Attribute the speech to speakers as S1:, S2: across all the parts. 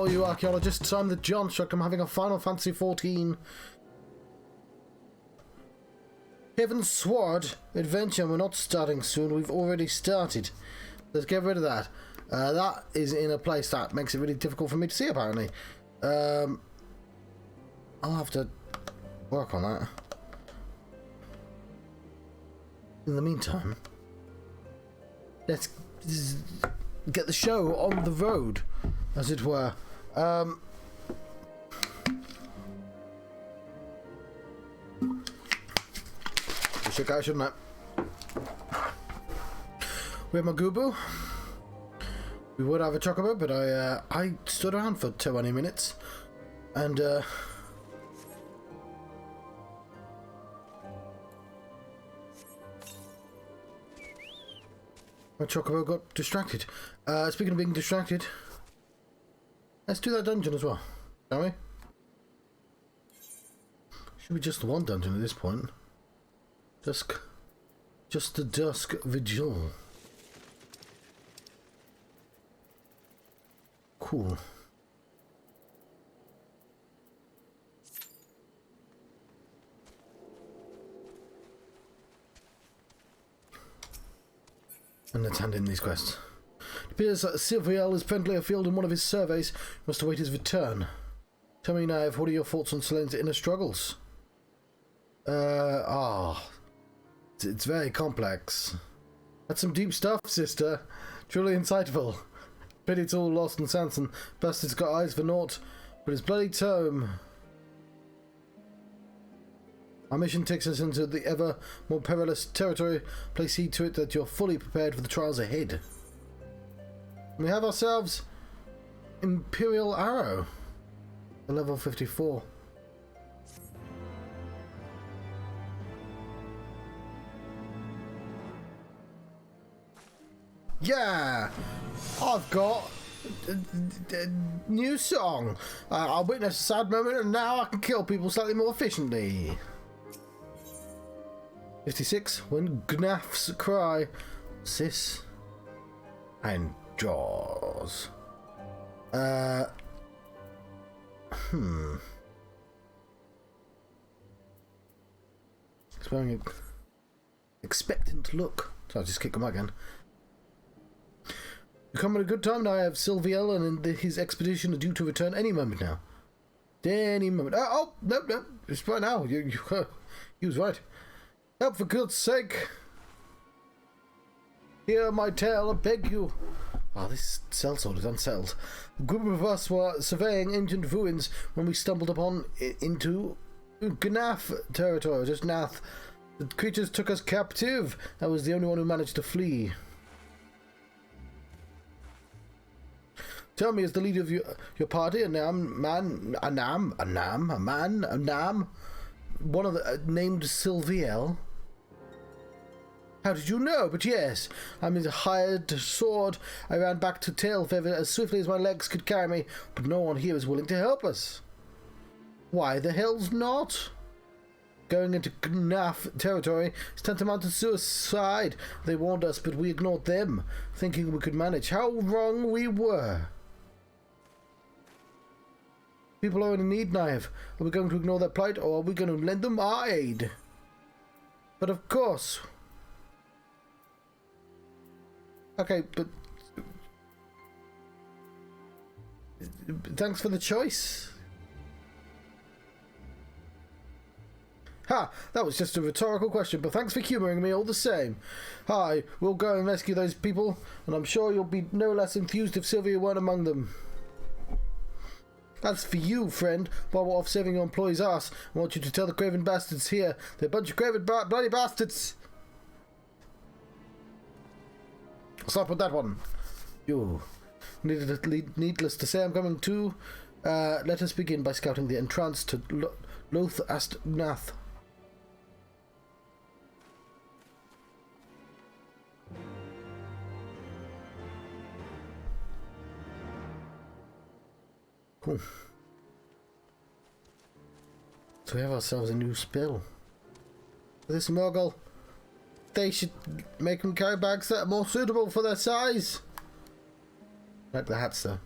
S1: all you archaeologists. I'm the John Shock. I'm having a Final Fantasy XIV Heavensward adventure. We're not starting soon. We've already started. Let's get rid of that. That is in a place that makes it really difficult for me to see, apparently. I'll have to work on that. In the meantime, let's get the show on the road, as it were. Should I, shouldn't I? We have my Goobo. We would have a chocobo, but I stood around for 20 minutes, and my chocobo got distracted. Speaking of being distracted, let's do that dungeon as well, shall we? Should be just the one dungeon at this point. Just the Dusk Vigil. Cool. And let's hand in these quests. It appears that Silviel is presently afield in one of his surveys. You must await his return. Tell me, Naive, what are your thoughts on Selene's inner struggles? It's very complex. That's some deep stuff, sister. Truly insightful. Pity it's all lost in Sanson. Bastard's got eyes for naught, but his bloody tome. Our mission takes us into the ever more perilous territory. Place heed to it that you're fully prepared for the trials ahead. We have ourselves Imperial Arrow, the level 54. Yeah, I've got a new song. I witnessed a sad moment and now I can kill people slightly more efficiently. 56, when Gnafs cry, Sis and Jaws. It's wearing an expectant look. So I'll just kick him again. You come at a good time now. I have Silviel and his expedition are due to return any moment now. Any moment. No. It's right now. He was right. Help for God's sake. Hear my tale, I beg you. This sellsword is unsettled. A group of us were surveying ancient ruins when we stumbled into Gnaf territory, just Nath. The creatures took us captive. I was the only one who managed to flee. Tell me, as the leader of your party, a man, one of the named Silviel. How did you know? But yes, I'm his hired sword. I ran back to Tailfeather as swiftly as my legs could carry me, but no one here is willing to help us. Why the hell's not? Going into Gnaf territory is tantamount to suicide. They warned us, but we ignored them, thinking we could manage. How wrong we were. People are in need, Naive. Are we going to ignore their plight, or are we going to lend them our aid? But of course. Okay, but thanks for the choice. Ha! That was just a rhetorical question, but thanks for humouring me all the same. Hi, we'll go and rescue those people, and I'm sure you'll be no less enthused if Sylvia weren't among them. As for you, friend, while we're off saving your employees' ass, I want you to tell the craven bastards here. They're a bunch of craven bloody bastards! Stop with that one. You. Needless to say, I'm coming too. Let us begin by scouting the entrance to Loth Astnath. Cool. So we have ourselves a new spell. This Murgle. They should make them carry bags that are more suitable for their size. Like the hats, though.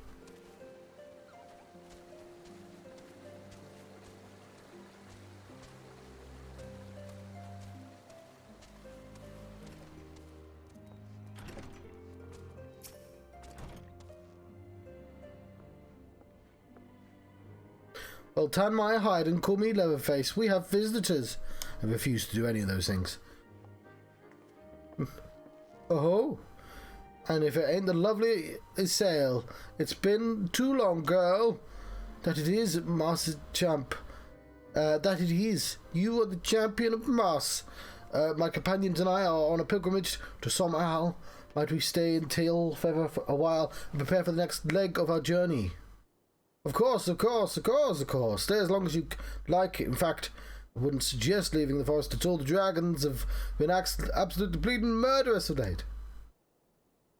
S1: Well, tan my hide and call me Leatherface. We have visitors. I refuse to do any of those things. Oh, and if it ain't the lovely Isail, it's been too long, girl. That it is, Master Champ. That it is. You are the champion of Mars. My companions and I are on a pilgrimage to Somal. Might we stay in Tail Feather for a while and prepare for the next leg of our journey? Of course, of course, of course, of course. Stay as long as you like. In fact, I wouldn't suggest leaving the forest at all. The dragons have been absolutely bleeding murderous of late.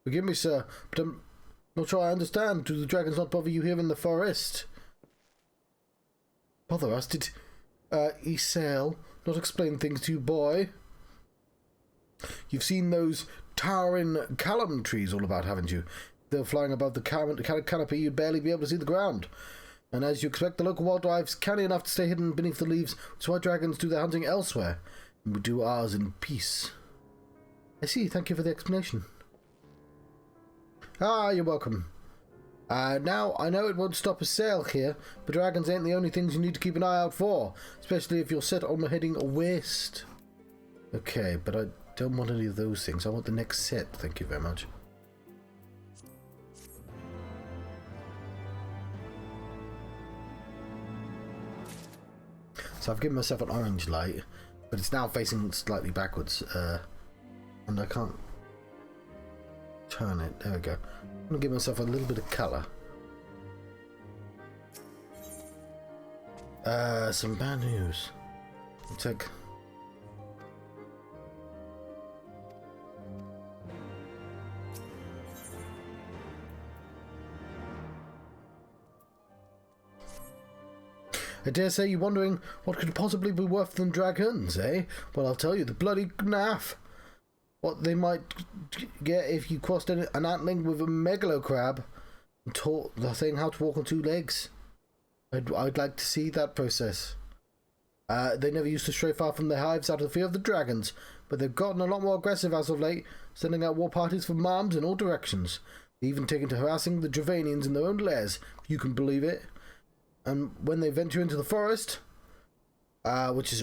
S1: Forgive me, sir, but I'm not sure I understand. Do the dragons not bother you here in the forest? Bother us? Did Isail not explain things to you, boy? You've seen those towering callum trees all about, haven't you? They're flying above the canopy, you'd barely be able to see the ground. And as you expect, the local wildlife's canny enough to stay hidden beneath the leaves, which is why dragons do their hunting elsewhere, and we do ours in peace. I see, thank you for the explanation. Ah, you're welcome. Now, I know it won't stop a sale here, but dragons ain't the only things you need to keep an eye out for, especially if you're set on heading west. Okay, but I don't want any of those things. I want the next set, thank you very much. So I've given myself an orange light, but it's now facing slightly backwards, and I can't turn it. There we go. I'm going to give myself a little bit of colour. Some bad news. I'll take... I dare say you're wondering what could possibly be worse than dragons, eh? Well, I'll tell you, the bloody naff. What they might get if you crossed an antling with a megalo crab and taught the thing how to walk on two legs. I'd like to see that process. They never used to stray far from their hives out of fear of the dragons, but they've gotten a lot more aggressive as of late, sending out war parties for moms in all directions. They've even taken to harassing the Dravanians in their own lairs, if you can believe it. And when they venture into the forest, which is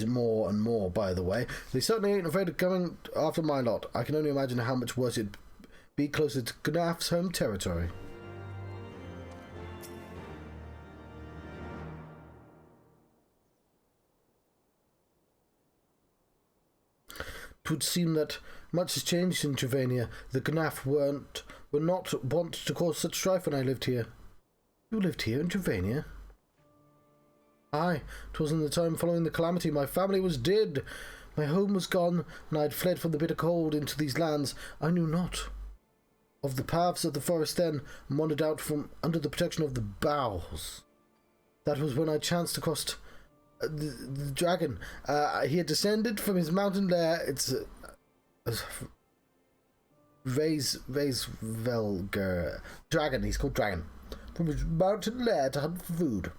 S1: more and more, by the way, they certainly ain't afraid of coming after my lot. I can only imagine how much worse it'd be closer to Gnaf's home territory. It would seem that much has changed in Travania. The Gnaf were not wont to cause such strife when I lived here. You lived here in Travania? Aye, 'twas in the time following the calamity. My family was dead, my home was gone, and I had fled from the bitter cold into these lands. I knew not of the paths of the forest then, and wandered out from under the protection of the boughs. That was when I chanced across the dragon. He had descended from his mountain lair. It's Velger dragon. He's called Dragon. From his mountain lair to hunt for food.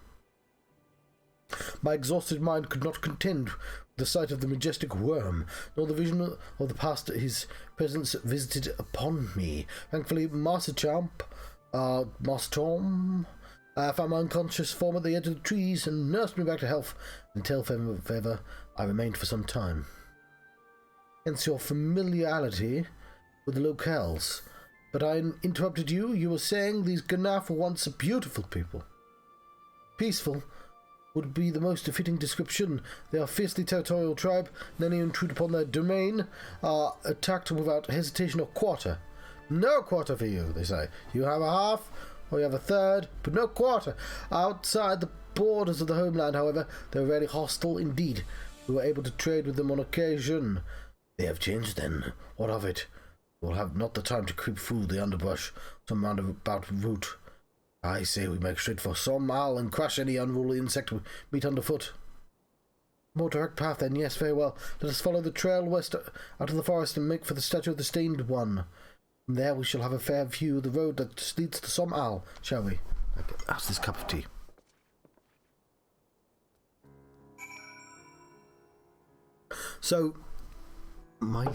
S1: My exhausted mind could not contend with the sight of the majestic worm, nor the vision of the past his presence visited upon me. Thankfully, Master Champ, Master Tom, found my unconscious form at the edge of the trees and nursed me back to health. Until feather, I remained for some time. Hence your familiarity with the locales. But I interrupted you. You were saying these Gnaf were once a beautiful people. Peaceful would be the most fitting description. They are a fiercely territorial tribe, and any intrude upon their domain are attacked without hesitation or quarter. No quarter for you, they say. You have a half, or you have a third, but no quarter. Outside the borders of the homeland, however, they are very hostile indeed. We were able to trade with them on occasion. They have changed then. What of it? We'll have not the time to creep through the underbrush, some roundabout route. I say we make straight for Somal and crush any unruly insect we meet underfoot. More direct path then, yes, very well. Let us follow the trail west out of the forest and make for the statue of the Stained One. From there we shall have a fair view of the road that leads to Somal, shall we? How's this cup of tea? So, my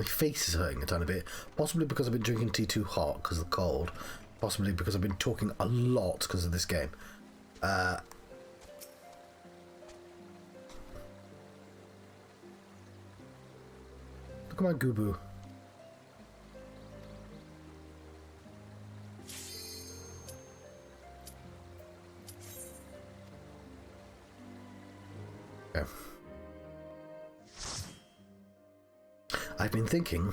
S1: face is hurting a tiny bit, possibly because I've been drinking tea too hot because of the cold. Possibly because I've been talking a lot because of this game. Look at my Gubu. Okay. I've been thinking.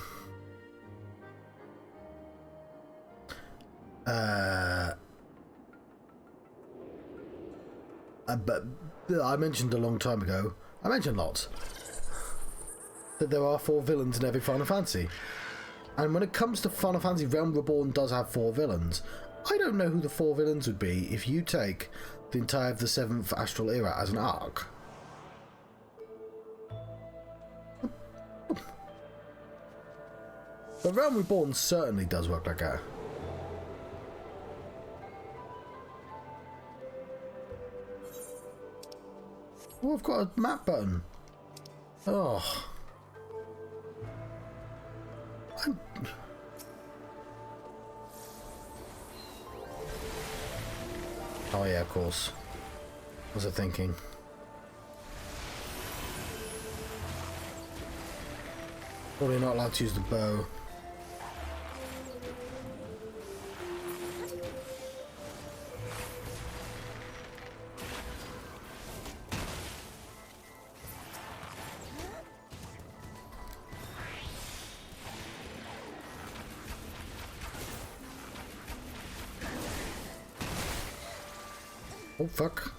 S1: But I mentioned a long time ago, I mentioned lots, that there are 4 villains in every Final Fantasy. And when it comes to Final Fantasy, Realm Reborn does have 4 villains. I don't know who the 4 villains would be if you take the entire of the 7th Astral Era as an arc. But Realm Reborn certainly does work like that. Oh, I've got a map button. Oh. Oh yeah, of course. What was I thinking? Probably not allowed to use the bow. Oh, fuck.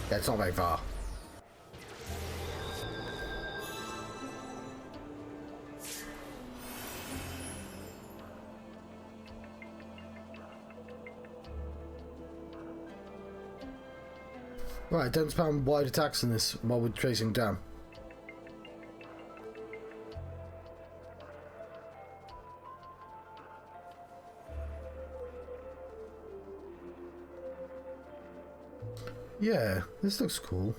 S1: Yeah, it's not very far. Right, don't spam wide attacks in this while we're chasing down. Yeah, this looks cool.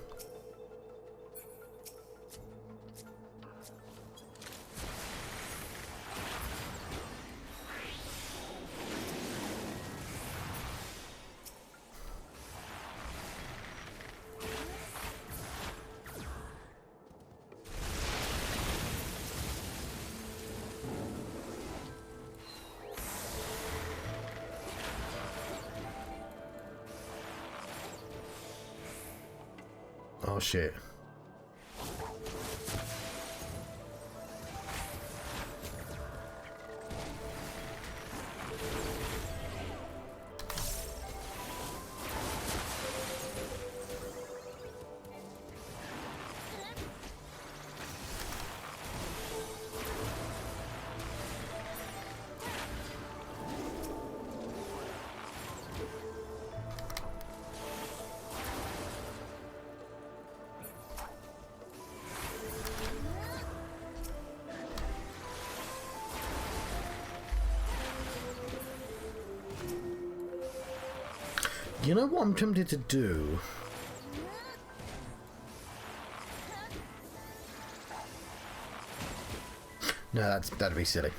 S1: Oh shit. You know what I'm tempted to do? No, that'd be silly.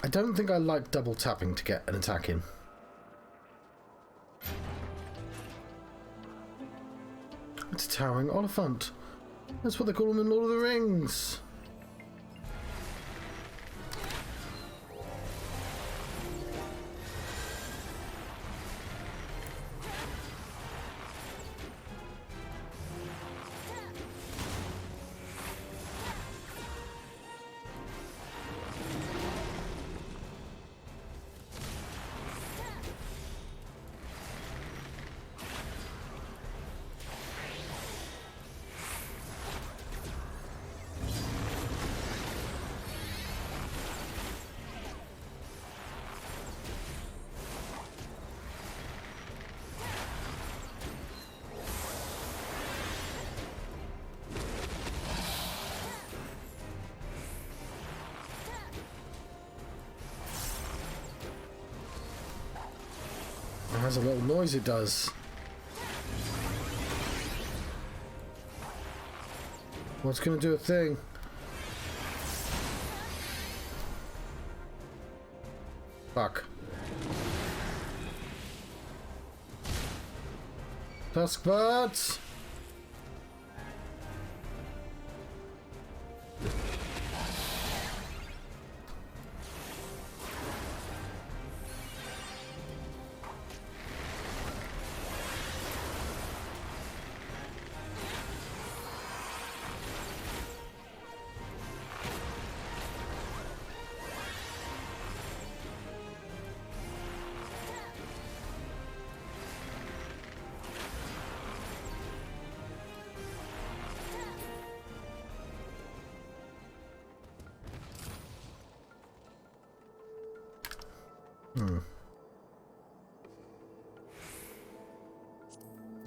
S1: I don't think I like double tapping to get an attack in. It's a towering Oliphant. That's what they call them in Lord of the Rings. has a little noise it does. What's gonna do a thing? Fuck. Tusk birds!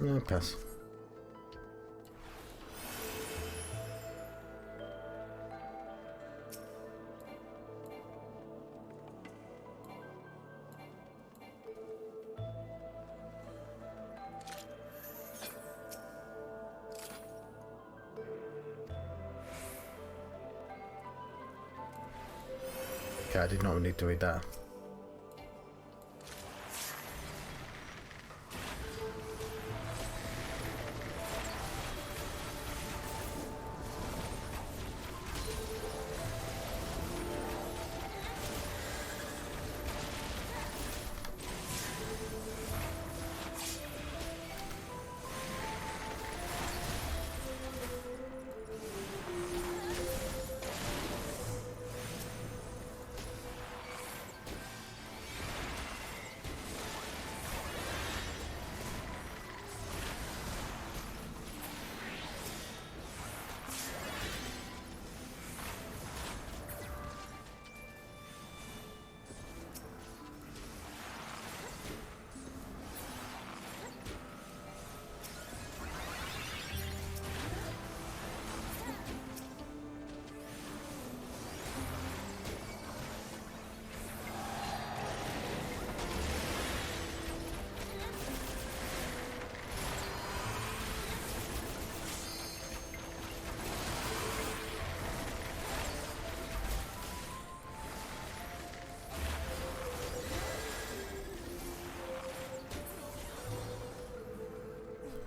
S1: Yeah, pass. Okay, I did not need to read that.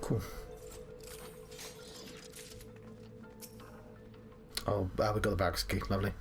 S1: Cool. Oh, we got the back ski. Lovely.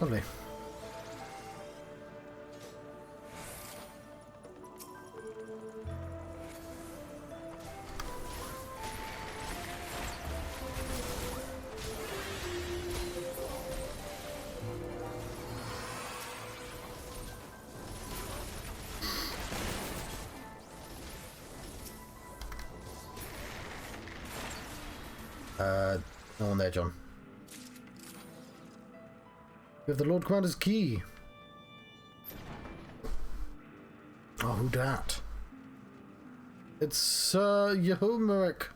S1: Lovely. No one there, John. We have the Lord Commander's key. Oh, who dat? It's Sir Yehomeric.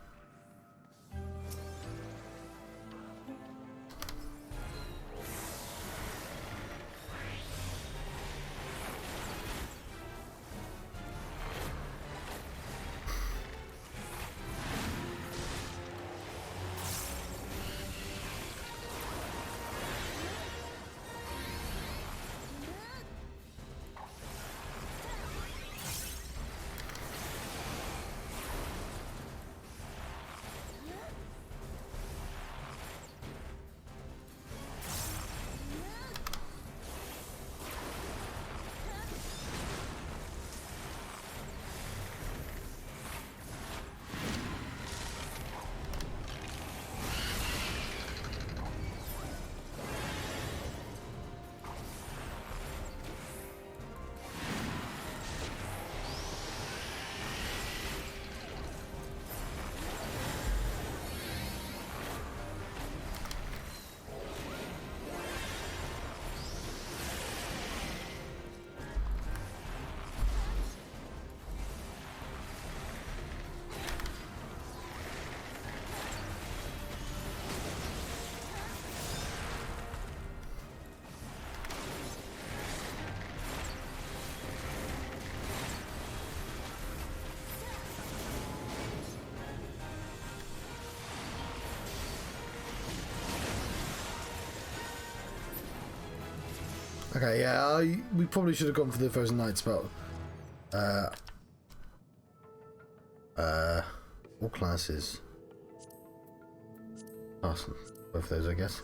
S1: Okay, yeah, we probably should have gone for the Frozen Night spell. All classes. Awesome. Both those, I guess.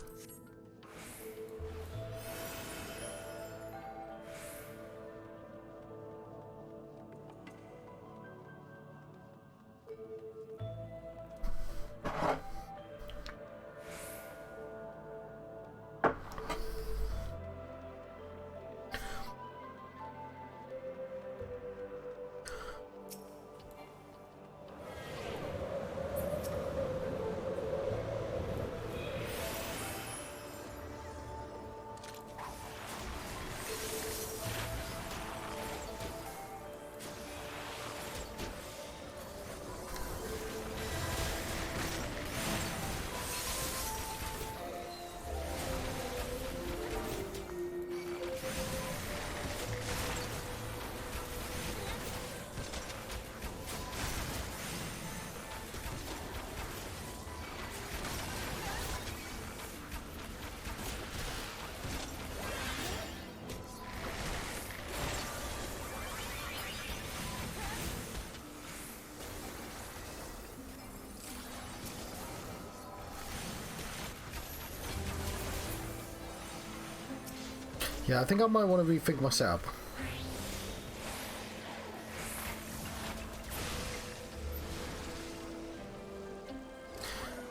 S1: Yeah, I think I might want to rethink my setup.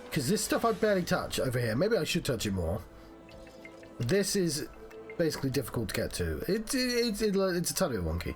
S1: Because this stuff I barely touch over here. Maybe I should touch it more. This is basically difficult to get to. It's a tiny bit wonky.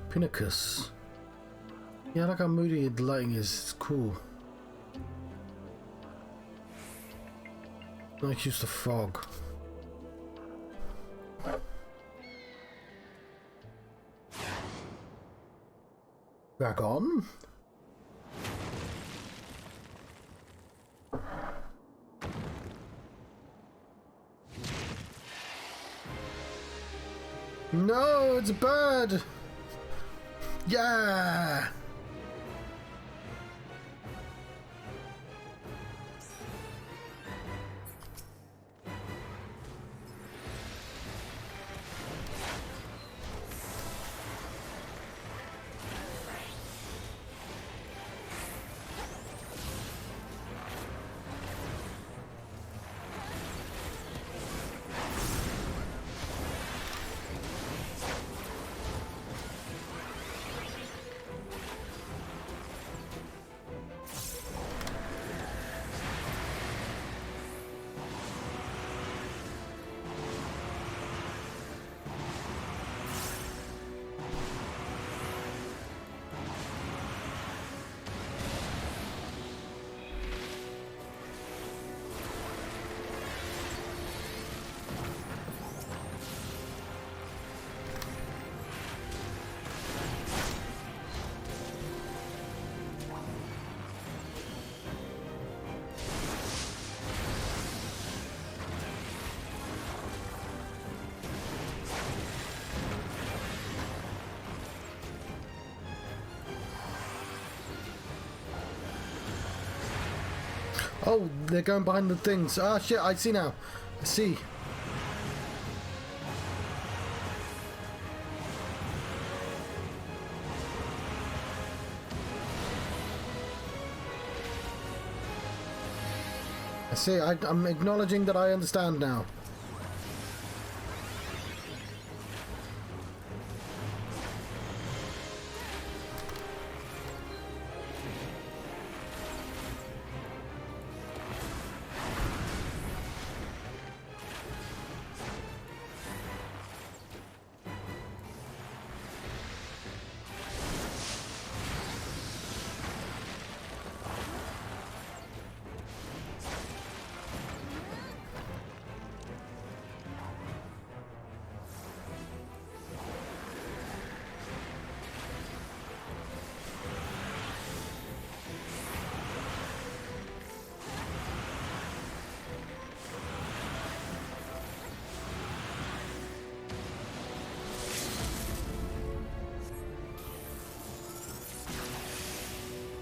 S1: Pinnacus. Yeah, I like how moody the lighting is. It's cool. Nice use of fog. Back on. No, it's a bird. Yeah. Oh, they're going behind the things. Ah, shit, I see now. I see. I see. I'm acknowledging that I understand now.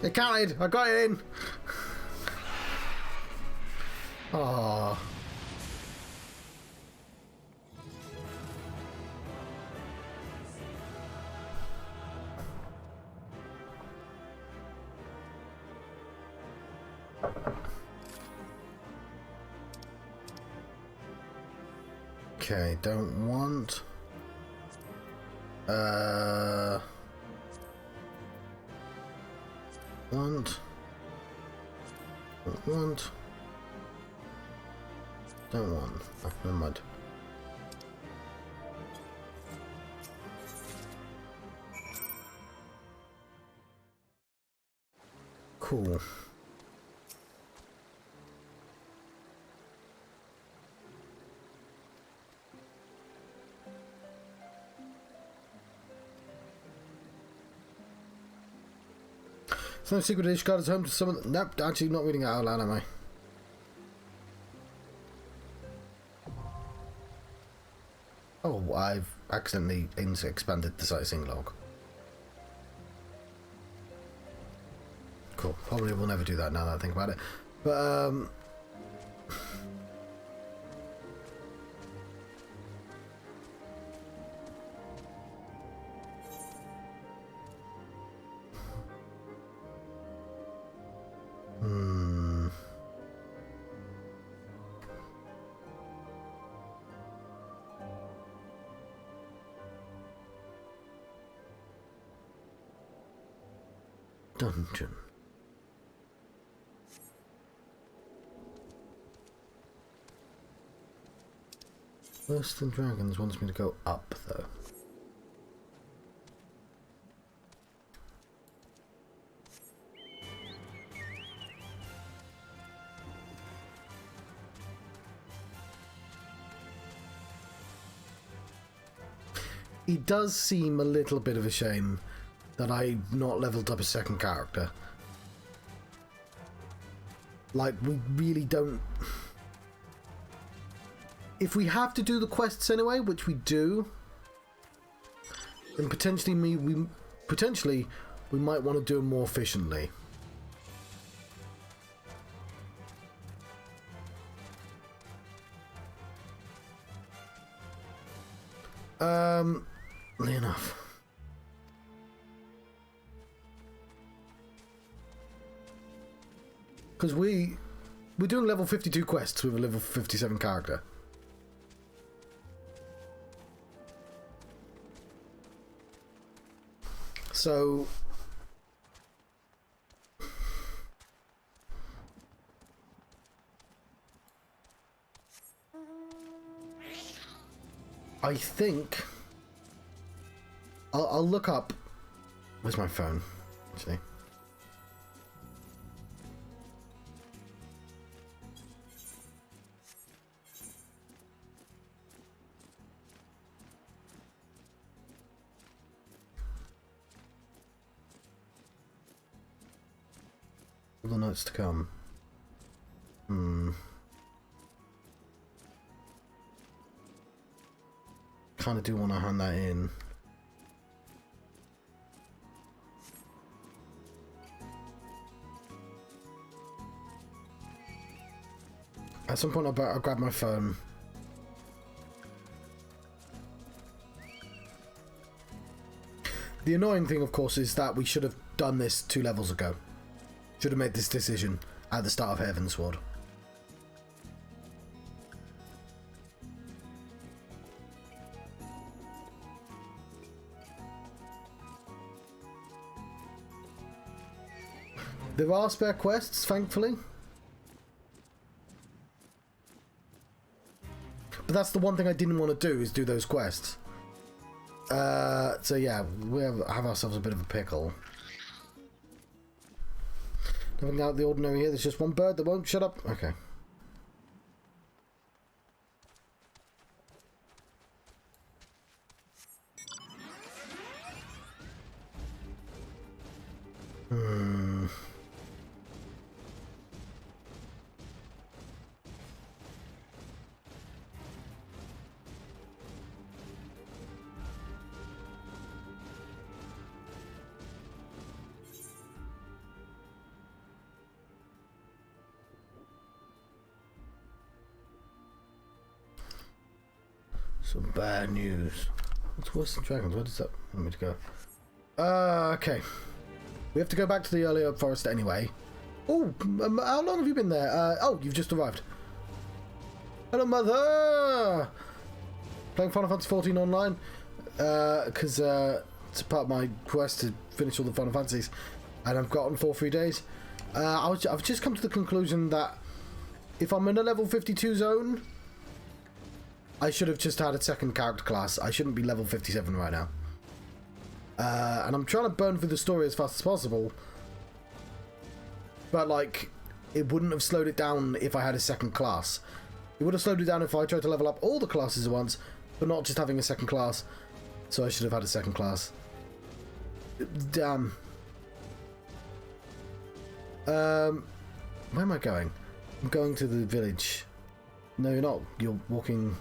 S1: It counted! I got it in! Aww. Okay, don't want... Want. Don't want. Don't want. Oh, never mind. Cool. It's no secret each card is home to some of the... Nope, actually not reading it out loud, am I? Oh, I've accidentally expanded the sightseeing log. Cool. Probably will never do that now that I think about it. But, Dungeon. Worse than Dragons wants me to go up, though. It does seem a little bit of a shame that I've not leveled up a second character. Like, we really don't... If we have to do the quests anyway, which we do, then potentially we might want to do them more efficiently. Enough. Because we're doing level 52 quests with a level 57 character. So I think I'll look up. Where's my phone? Actually. All the notes to come. Kind of do want to hand that in. At some point I'll grab my phone. The annoying thing, of course, is that we should have done this 2 levels ago. Should have made this decision at the start of Heavensward. There are spare quests, thankfully. But that's the one thing I didn't want to do, is do those quests. So yeah, we have ourselves a bit of a pickle. Nothing out of the ordinary here. There's just one bird that won't shut up. Okay. Some bad news. What's worse than dragons? Where does that want me to go? Okay. We have to go back to the earlier forest anyway. Oh, how long have you been there? Oh, you've just arrived. Hello, mother! Playing Final Fantasy 14 online. Because it's part of my quest to finish all the Final Fantasies. And I've gotten 4 free days. I've just come to the conclusion that if I'm in a level 52 zone, I should have just had a second character class. I shouldn't be level 57 right now. And I'm trying to burn through the story as fast as possible. But, like, it wouldn't have slowed it down if I had a second class. It would have slowed it down if I tried to level up all the classes at once, but not just having a second class. So I should have had a second class. Damn. Where am I going? I'm going to the village. No, you're not. You're walking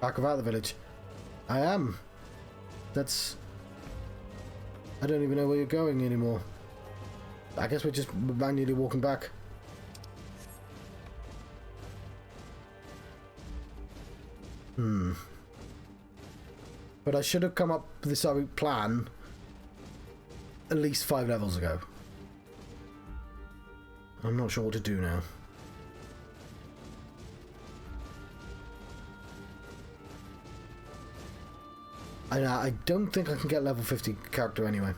S1: back without the village. I am. That's... I don't even know where you're going anymore. I guess we're just manually walking back. But I should have come up with this plan at least 5 levels ago. I'm not sure what to do now. I don't think I can get level 50 character anyway.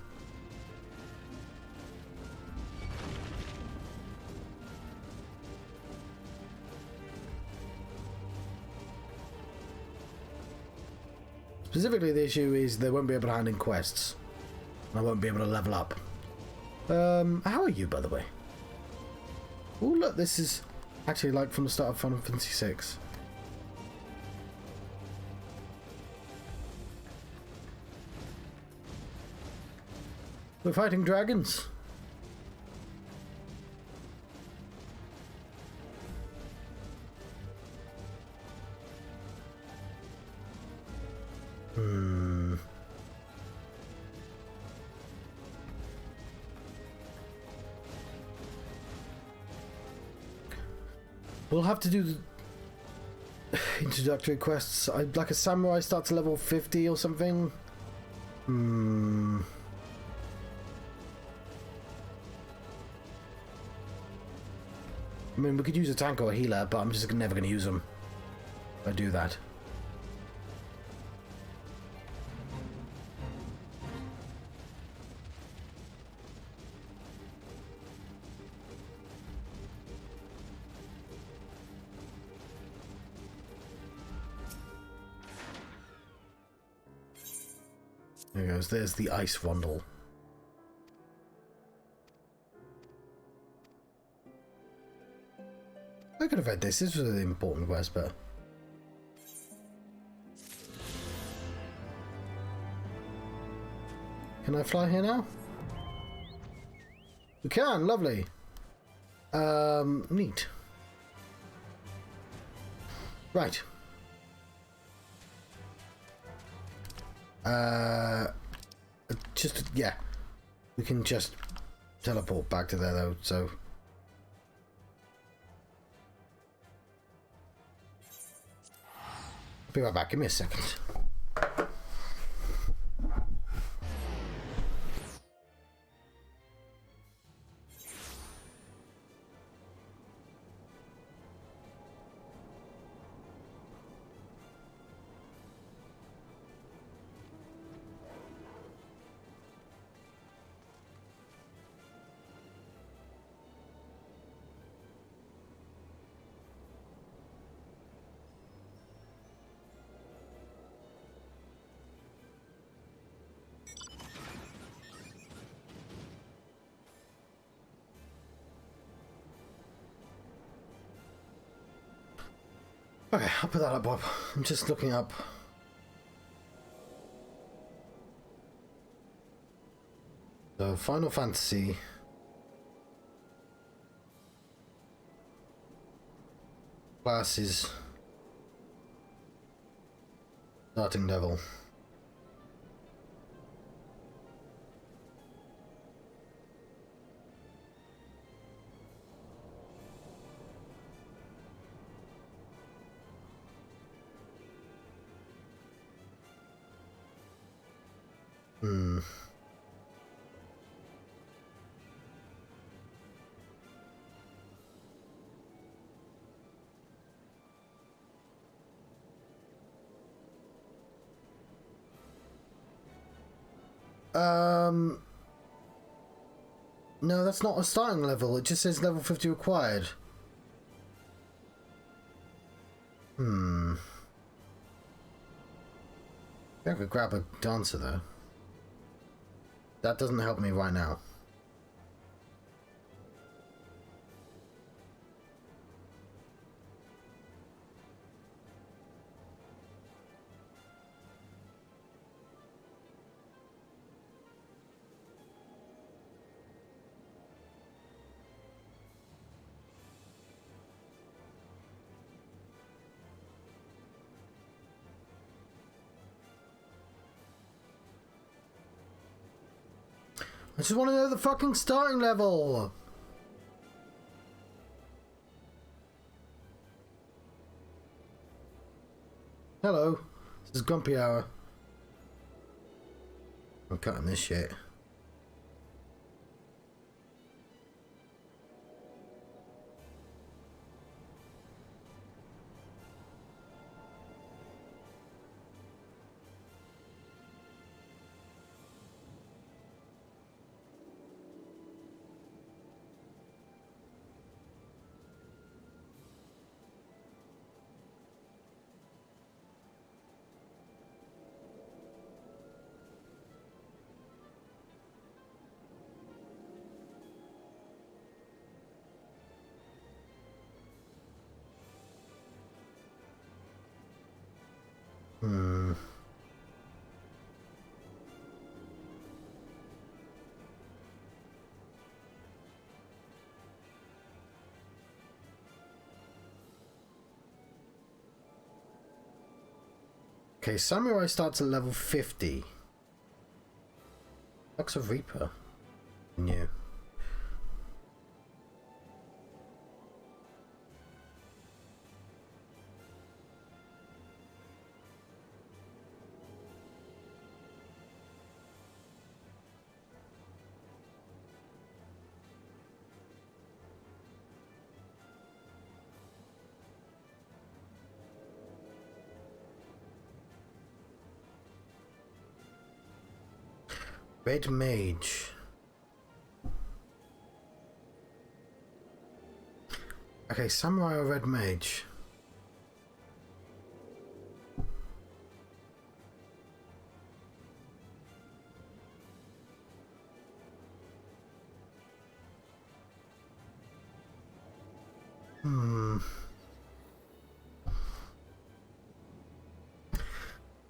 S1: Specifically, the issue is they won't be able to hand in quests. I won't be able to level up. How are you, by the way? Oh, look, this is actually like from the start of Final Fantasy 6. We're fighting dragons. We'll have to do the introductory quests. Like a samurai starts at level 50 or something. I mean, we could use a tank or a healer, but I'm just never going to use them if I do that. There goes. There's the ice rondel. I could have read this. This was an important quest, but... Can I fly here now? We can. Lovely. Neat. Right. Yeah. We can just teleport back to there, though, so... Be right back, give me a second. Okay, I'll put that up, Bob. I'm just looking up. So, Final Fantasy. Classes. Starting level. No, that's not a starting level. It just says level 50 required. I could grab a dancer though. That doesn't help me right now. I just want to know the fucking starting level. Hello, this is Grumpy Hour. I'm cutting this shit. Okay, Samurai starts at level 50. Lux of Reaper. New. Red Mage. Okay, Samurai or Red Mage?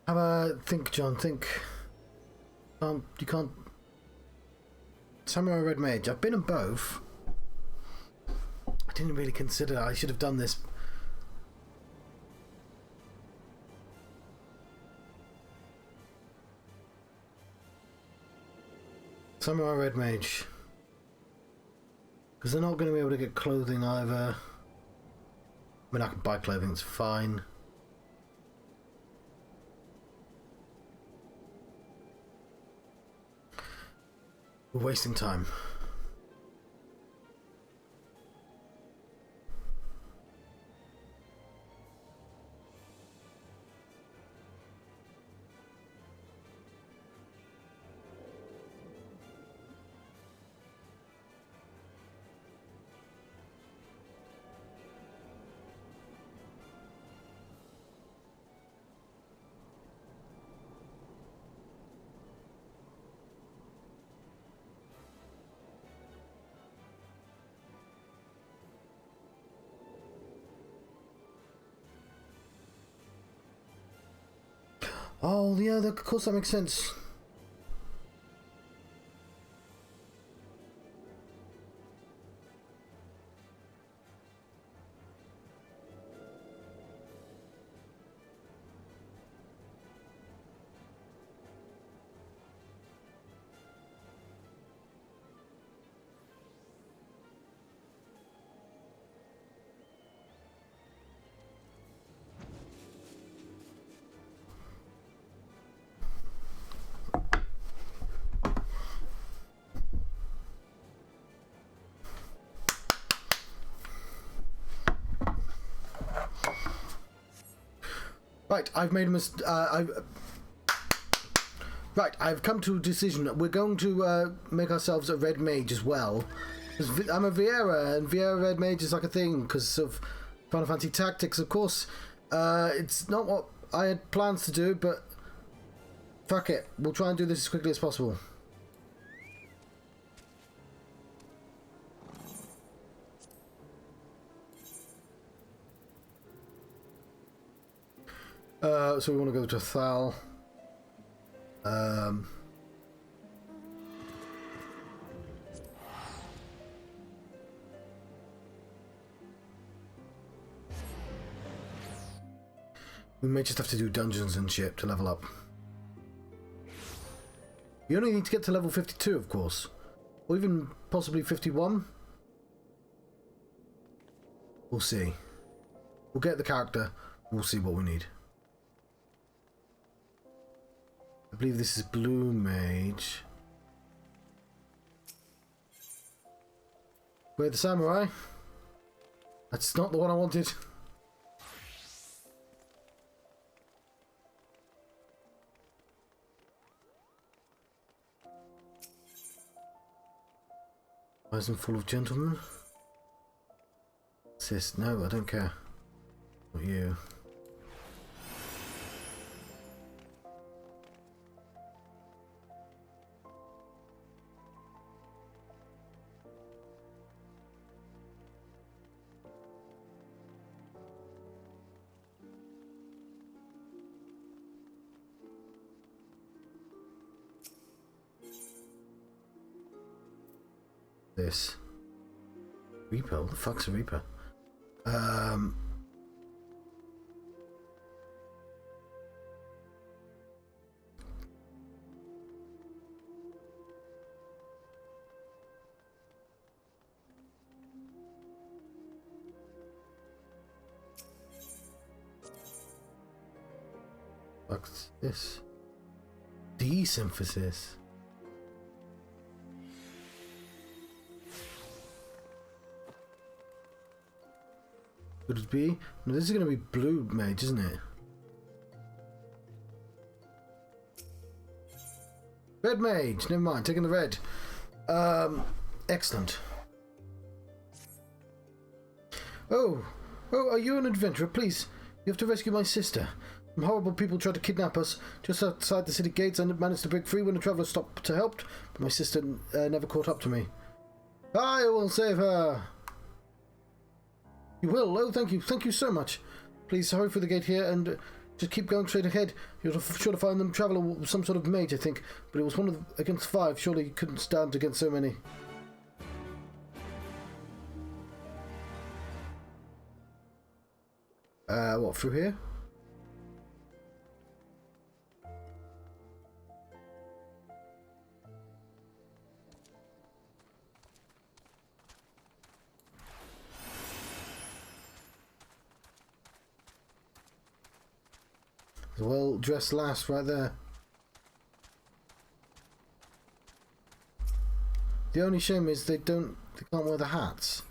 S1: Have a think, John. Think. You can't. Samurai or Red Mage. I've been in both. I didn't really consider. I should have done this. Samurai or Red Mage. Because they're not going to be able to get clothing either. I mean, I can buy clothing, it's fine. We're wasting time. Oh, yeah, of course that makes sense. Right, I've made a mistake. Right, I've come to a decision. We're going to make ourselves a Red Mage as well. I'm a Viera, and Viera Red Mage is like a thing because of Final Fantasy Tactics. Of course, it's not what I had plans to do, but fuck it. We'll try and do this as quickly as possible. So we want to go to Thal. We may just have to do dungeons and shit to level up. You only need to get to level 52, of course. Or even possibly 51. We'll see. We'll get the character. We'll see what we need. I believe this is Blue Mage. Where the Samurai? That's not the one I wanted. Isn't full of gentlemen? Sis, no, I don't care. Not you. This Reaper? What the fuck's a Reaper? What's this? Desynthesis. Could it be? No, this is going to be Blue Mage, isn't it? Red Mage! Never mind, taking the red. Excellent. Oh, are you an adventurer? Please, you have to rescue my sister. Some horrible people tried to kidnap us just outside the city gates and managed to break free when the traveller stopped to help, but my sister never caught up to me. I will save her! You will? Oh, thank you so much. Please hurry through the gate here and just keep going straight ahead. You're sure to find them traveller with some sort of mage, I think, but it was one of against 5. Surely you couldn't stand against so many. What, through here? The well-dressed lass right there. The only shame is they can't wear the hats.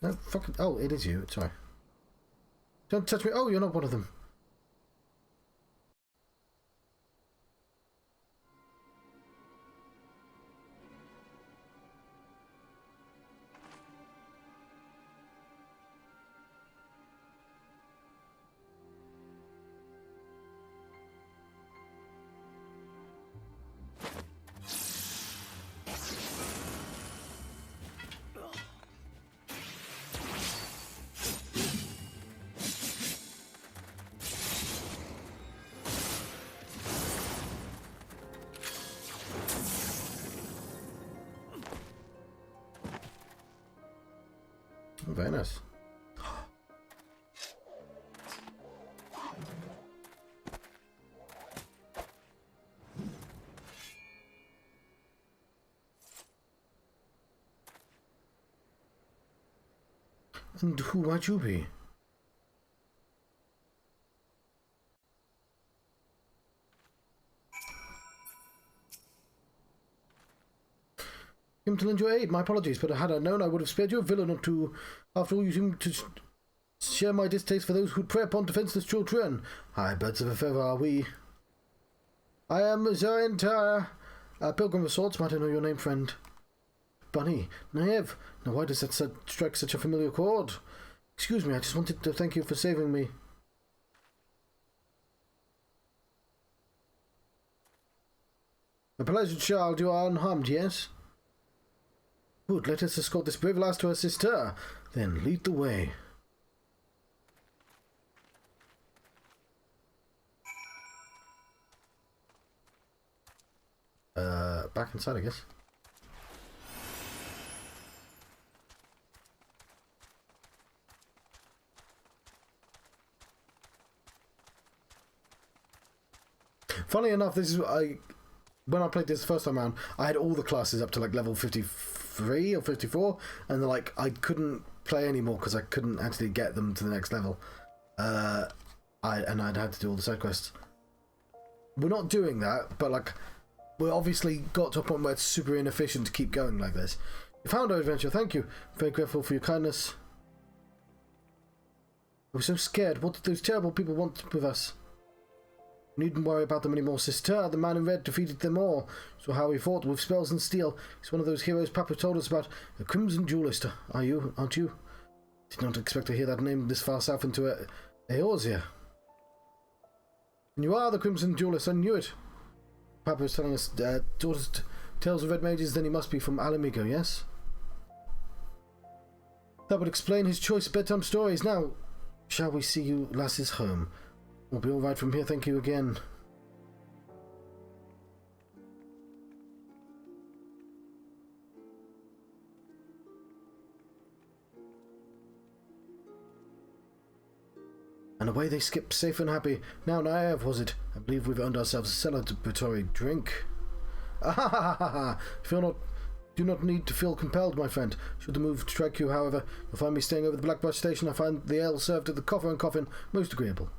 S1: No, fucking... Oh, it is you. Sorry. Don't touch me. Oh, you're not one of them. Oh, very nice. And who might you be? Came to lend your aid. My apologies, but had I known, I would have spared you a villain or two. After all, you seem to share my distaste for those who prey upon defenseless children. Aye, birds of a feather are we. I am a giant, pilgrim of sorts. Might I know your name, friend? Bunny. Naive. Now, why does that strike such a familiar chord? Excuse me, I just wanted to thank you for saving me. A pleasure, child. You are unharmed, yes? Good, let us escort this brave lass to her sister. Then lead the way. Back inside, I guess. Funnily enough, this is when I played this the first time around, I had all the classes up to like level 53 or 54, and they're like I couldn't play anymore because I couldn't actually get them to the next level. I'd had to do all the side quests. We're not doing that, but like we're obviously got to a point where it's super inefficient to keep going like this. You found our adventure, thank you. Very grateful for your kindness. I was so scared. What did those terrible people want with us? You needn't worry about them anymore, sister. The man in red defeated them all. So how he fought with spells and steel. He's one of those heroes Papa told us about. A crimson duelist. Are you? Aren't you? Did not expect to hear that name this far south into Eorzea. And you are the crimson duelist. I knew it. Papa was telling us tales of Red Mages. Then he must be from Alamigo, yes? That would explain his choice of bedtime stories. Now, shall we see you lasses home? We'll be all right from here, thank you again. And away they skipped, safe and happy. Now, Naive, was it? I believe we've earned ourselves a celebratory drink. Ah, do not need to feel compelled, my friend. Should the move strike you, however, you'll find me staying over the Blackbrush station. I find the ale served at the Coffer and Coffin most agreeable.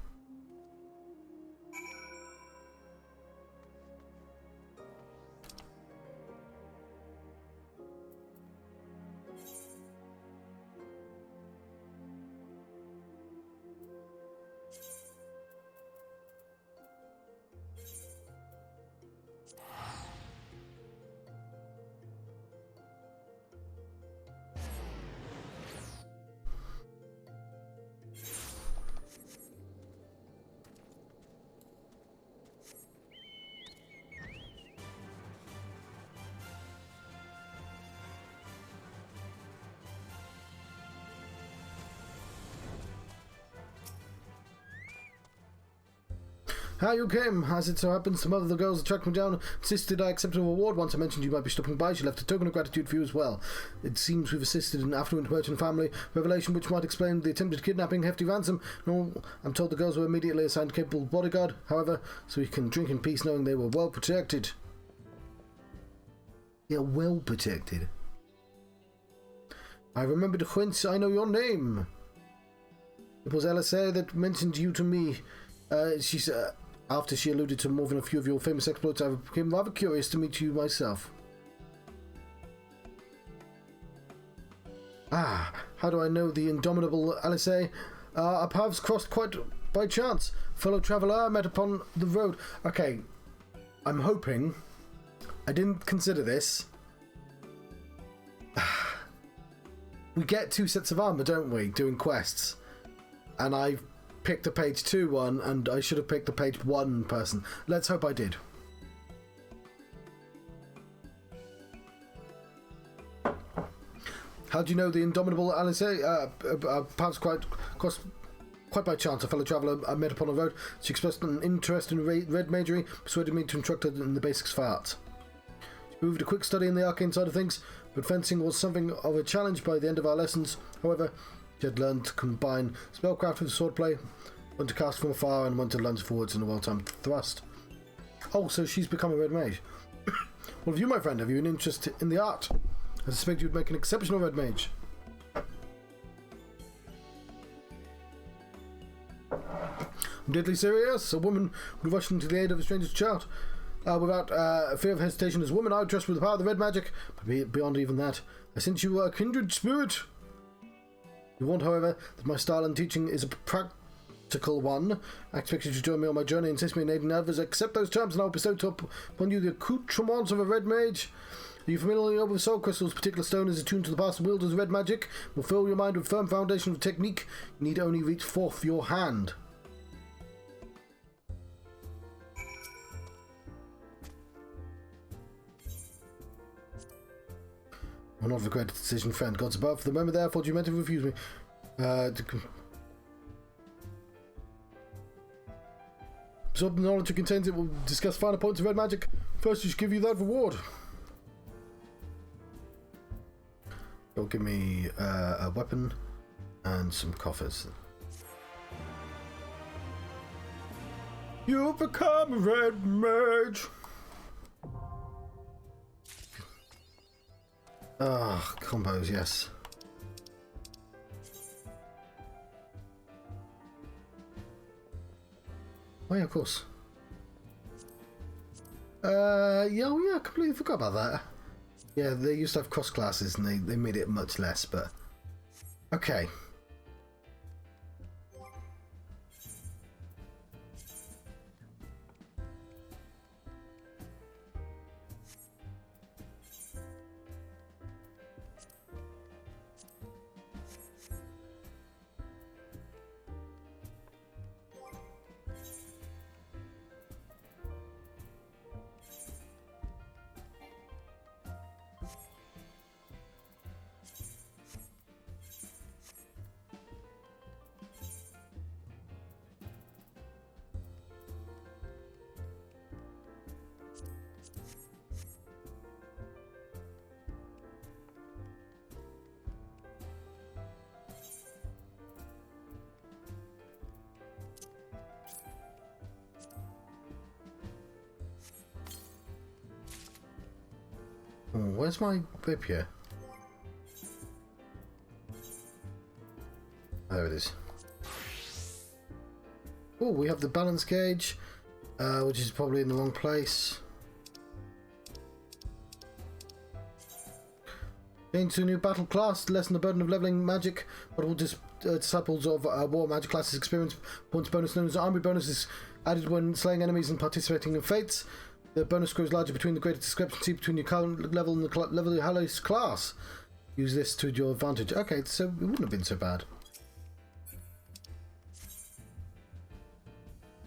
S1: How you came? As it so happens, some of the girls that tracked me down insisted I accepted a reward. Once I mentioned you might be stopping by, she left a token of gratitude for you as well. It seems we've assisted an affluent merchant family, revelation which might explain the attempted kidnapping, hefty ransom. No, I'm told the girls were immediately assigned a capable bodyguard, however, so we can drink in peace knowing they were well protected. Yeah, well protected. I remembered whence I know your name. It was LSA that mentioned you to me. She said... After she alluded to more than a few of your famous exploits, I became rather curious to meet you myself. Ah, how do I know the indomitable Alice? Our paths crossed quite by chance. Fellow traveller I met upon the road. Okay, I'm hoping. I didn't consider this. We get 2 sets of armour, don't we, doing quests? And I picked a page 2 one, and I should have picked a page 1 person. Let's hope I did. How do you know the indomitable Alice? Perhaps quite by chance. A fellow traveller I met upon the road. She expressed an interest in Red Magery, persuaded me to instruct her in the basics of art. She moved a quick study in the arcane side of things, but fencing was something of a challenge by the end of our lessons. However, she had learned to combine spellcraft with swordplay, when to cast from afar and when to lunge forwards in a well-timed thrust. Oh, so she's become a Red Mage. Well, have you, my friend, have you an interest in the art? I suspect you'd make an exceptional Red Mage. I'm deadly serious. A woman would rush into the aid of a stranger's child. Without fear of hesitation, as a woman, I would trust with the power of the red magic. But beyond even that, I sense you are a kindred spirit. You want, however, that my style and teaching is a practical one. I expect you to join me on my journey and assist me in aiding others. Accept those terms, and I will bestow upon you the accoutrements of a red mage. Are you familiar with soul crystals? Particular stone is attuned to the past wield as red magic. Will fill your mind with firm foundation of technique. You need only reach forth your hand. I'll not regret the decision, friend. Gods above, for the moment therefore you meant to refuse me. Absorb the knowledge it contains. It will discuss finer points of red magic. First, you should give you that reward. It'll give me a weapon and some coffers. You've become a red mage. Ah, combos, yes. Oh yeah, of course. Yeah, I completely forgot about that. Yeah, they used to have cross classes and they made it much less, but okay. Oh, where's my rapier? There it is. Oh, we have the balance gauge, which is probably in the wrong place. Change to a new battle class, lessen the burden of leveling magic, but all disciples of war magic classes experience points bonus known as army bonus is added when slaying enemies and participating in fates. The bonus grows larger between the greatest discrepancy between your current level and the level of your highest class. Use this to your advantage. Okay, so it wouldn't have been so bad.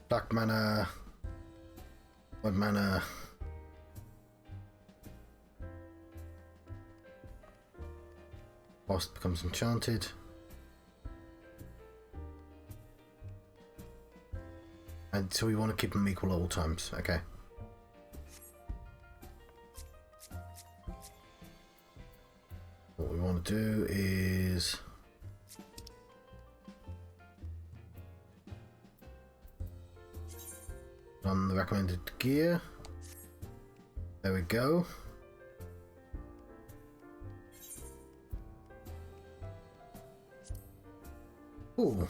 S1: Black mana. White mana. Whilst becomes enchanted. And so we want to keep them equal at all times. Okay. What we want to do is run the recommended gear. There we go. Ooh.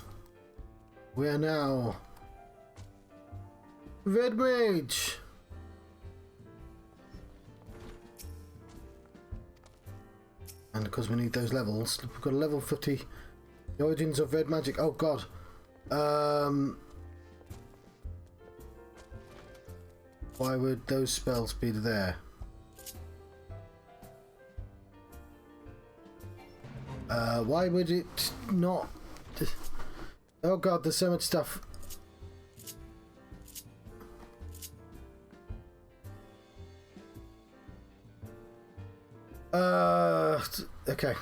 S1: We are now Red Mage. And because we need those levels. We've got a level 50. The origins of red magic. Oh god. Why would those spells be there? Why would it not? Oh god, there's so much stuff. Okay.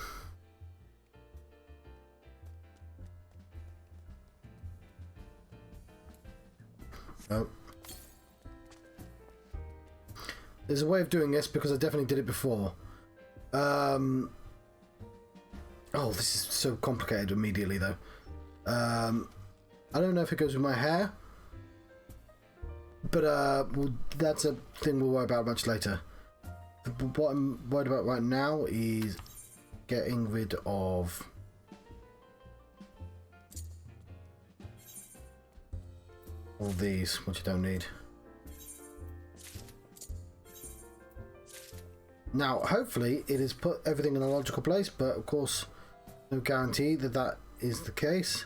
S1: Oh. There's a way of doing this because I definitely did it before. Oh, this is so complicated immediately though. I don't know if it goes with my hair, but well, that's a thing we'll worry about much later. What I'm worried about right now is getting rid of all these, which I don't need. Now, hopefully, it has put everything in a logical place, but of course, no guarantee that that is the case.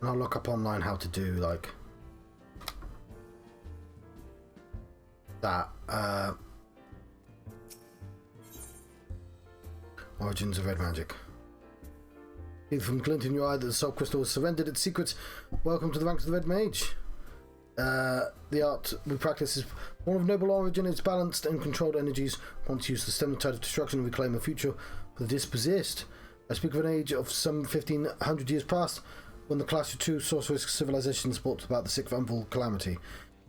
S1: And I'll look up online how to do, like, that. Origins of red magic. Either from glint in your eye that the soul crystal has surrendered its secrets. Welcome to the ranks of the Red Mage. The art we practice is one of noble origin. Its balanced and controlled energies once used to stem the tide of destruction and reclaim a future for the dispossessed. I speak of an age of some 1500 years past, when the clash of two sorcerous civilizations brought about the sixth unfold calamity.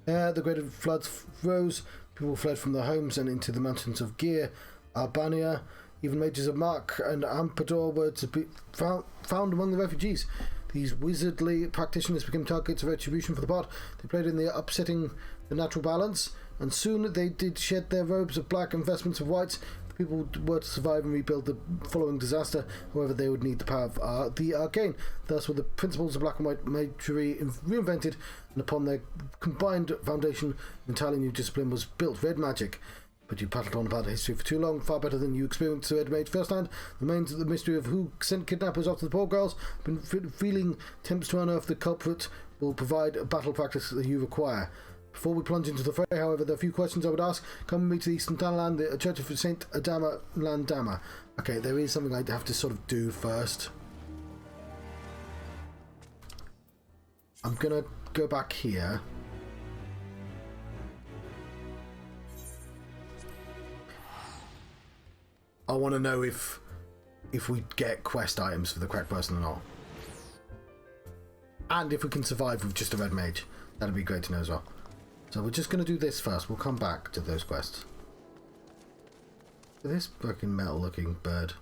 S1: The great floods rose, people fled from their homes and into the mountains of Gear, Albania. Even mages of Mark and Ampador were to be found among the refugees. These wizardly practitioners became targets of retribution for the part they played in the upsetting the natural balance, and soon they did shed their robes of black and vestments of whites. The people were to survive and rebuild the following disaster. However, they would need the power of the arcane. Thus were the principles of black and white magery reinvented, and upon their combined foundation, an entirely new discipline was built: red magic. But you prattled on about history for too long, far better than you experienced the Red Mage firsthand. The remains of the mystery of who sent kidnappers after the poor girls have been feeling attempts to unearth the culprit will provide a battle practice that you require. Before we plunge into the fray, however, there are a few questions I would ask. Come with me to the Eastern Townland, the Church of Saint Adama Landama. Okay, there is something I have to sort of do first. I'm gonna go back here. I want to know if we get quest items for the correct person or not. And if we can survive with just a red mage. That'd be great to know as well. So we're just going to do this first. We'll come back to those quests. This broken metal looking bird.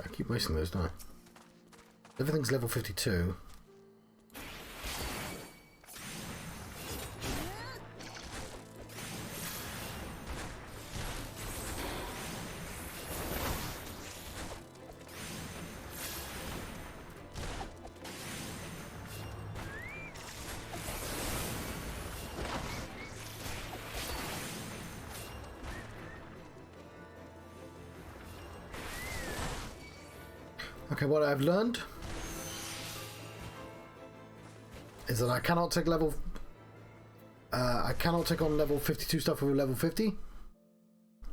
S1: I keep wasting those, don't I? Everything's level 52. Okay, what I've learned is that I cannot take level... I cannot take on level 52 stuff with level 50.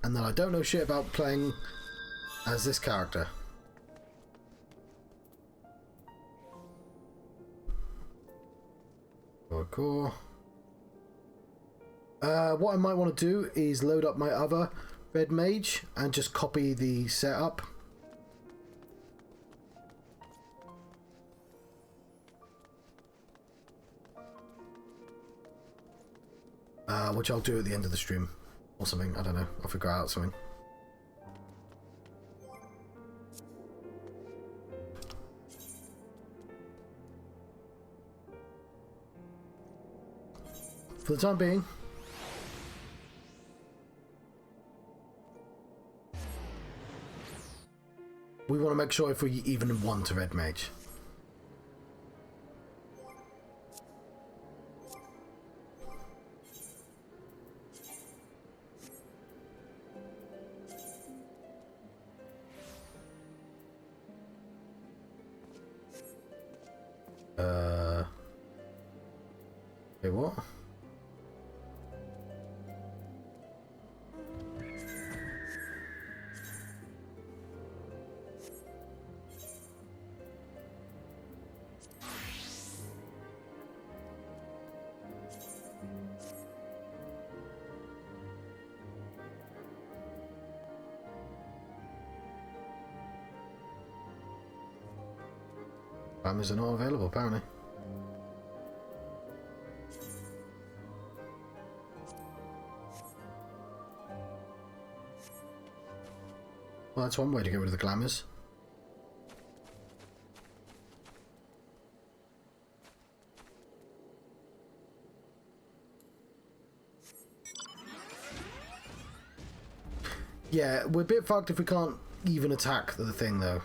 S1: And that I don't know shit about playing as this character. Cool. What I might want to do is load up my other Red Mage and just copy the setup. Which I'll do at the end of the stream or something. I don't know. I'll figure out something. For the time being, We want to make sure if we even want a Red Mage. Okay, what? Are not available, apparently. Well, that's one way to get rid of the glamours. Yeah, we're a bit fucked if we can't even attack the thing, though.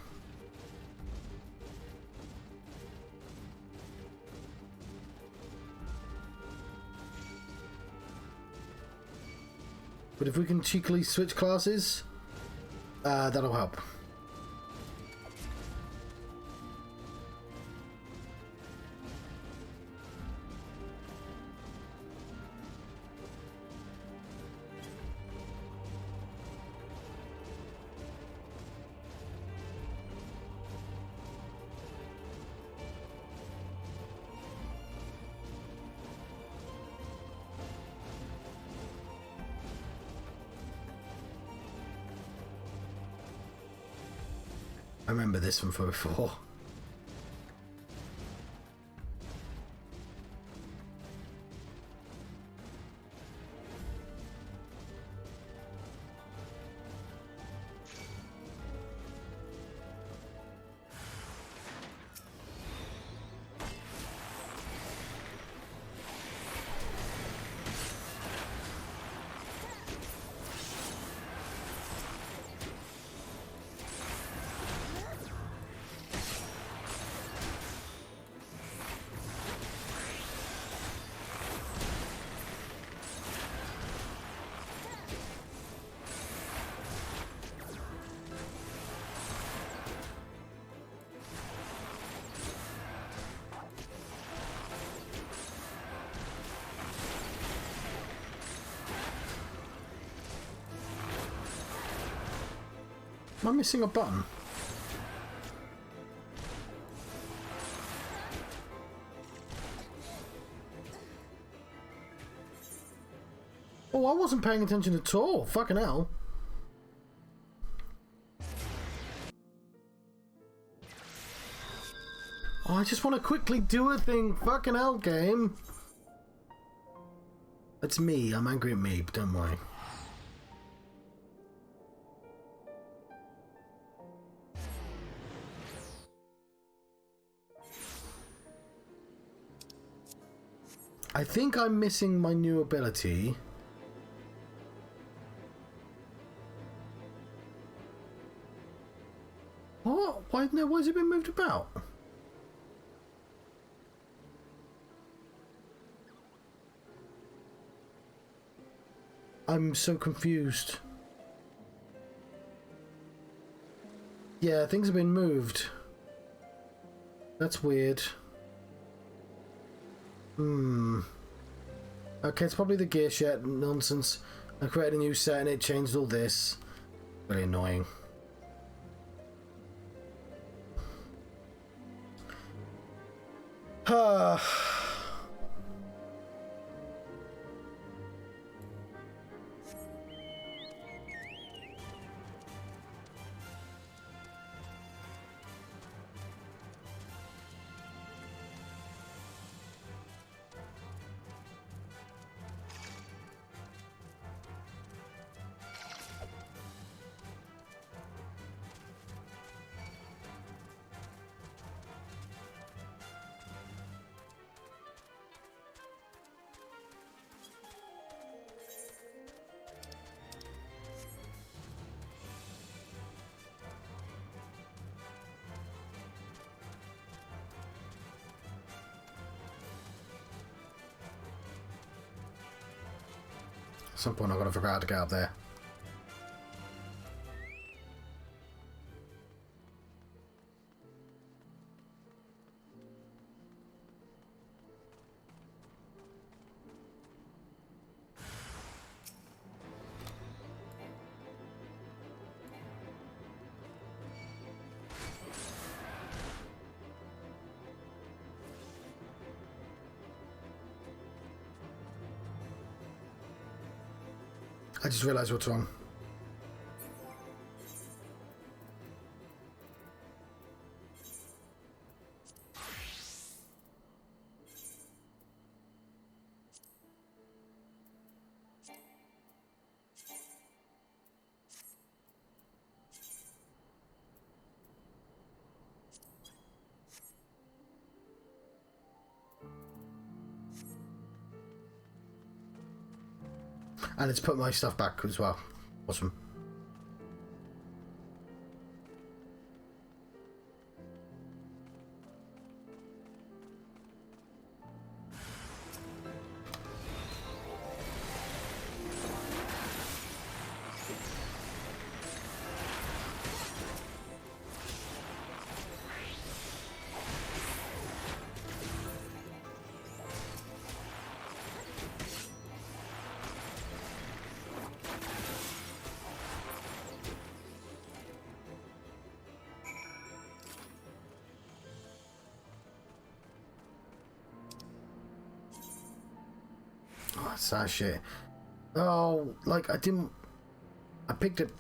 S1: But if we can cheekily switch classes, that'll help. I remember this from before. Am I missing a button? Oh, I wasn't paying attention at all. Fucking hell. Oh, I just want to quickly do a thing. Fucking hell, game. It's me. I'm angry at me, but don't worry. I think I'm missing my new ability. What? Why has it been moved about? I'm so confused. Yeah, things have been moved. That's weird. Okay, it's probably the gear shed nonsense. I created a new set and it changed all this. Really annoying. some point I've got to figure out how to get up there. I just realised what's wrong. And it's put my stuff back as well. Awesome. Oh, that's that shit. Oh, like I picked it.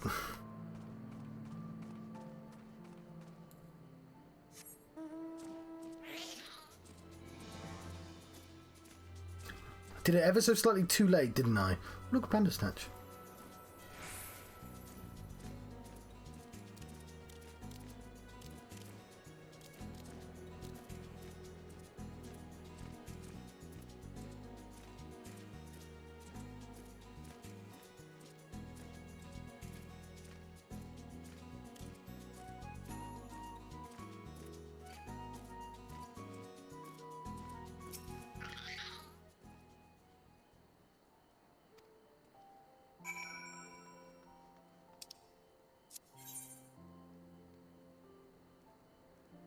S1: Did it ever so slightly too late, didn't I? Look, Panda Snatch.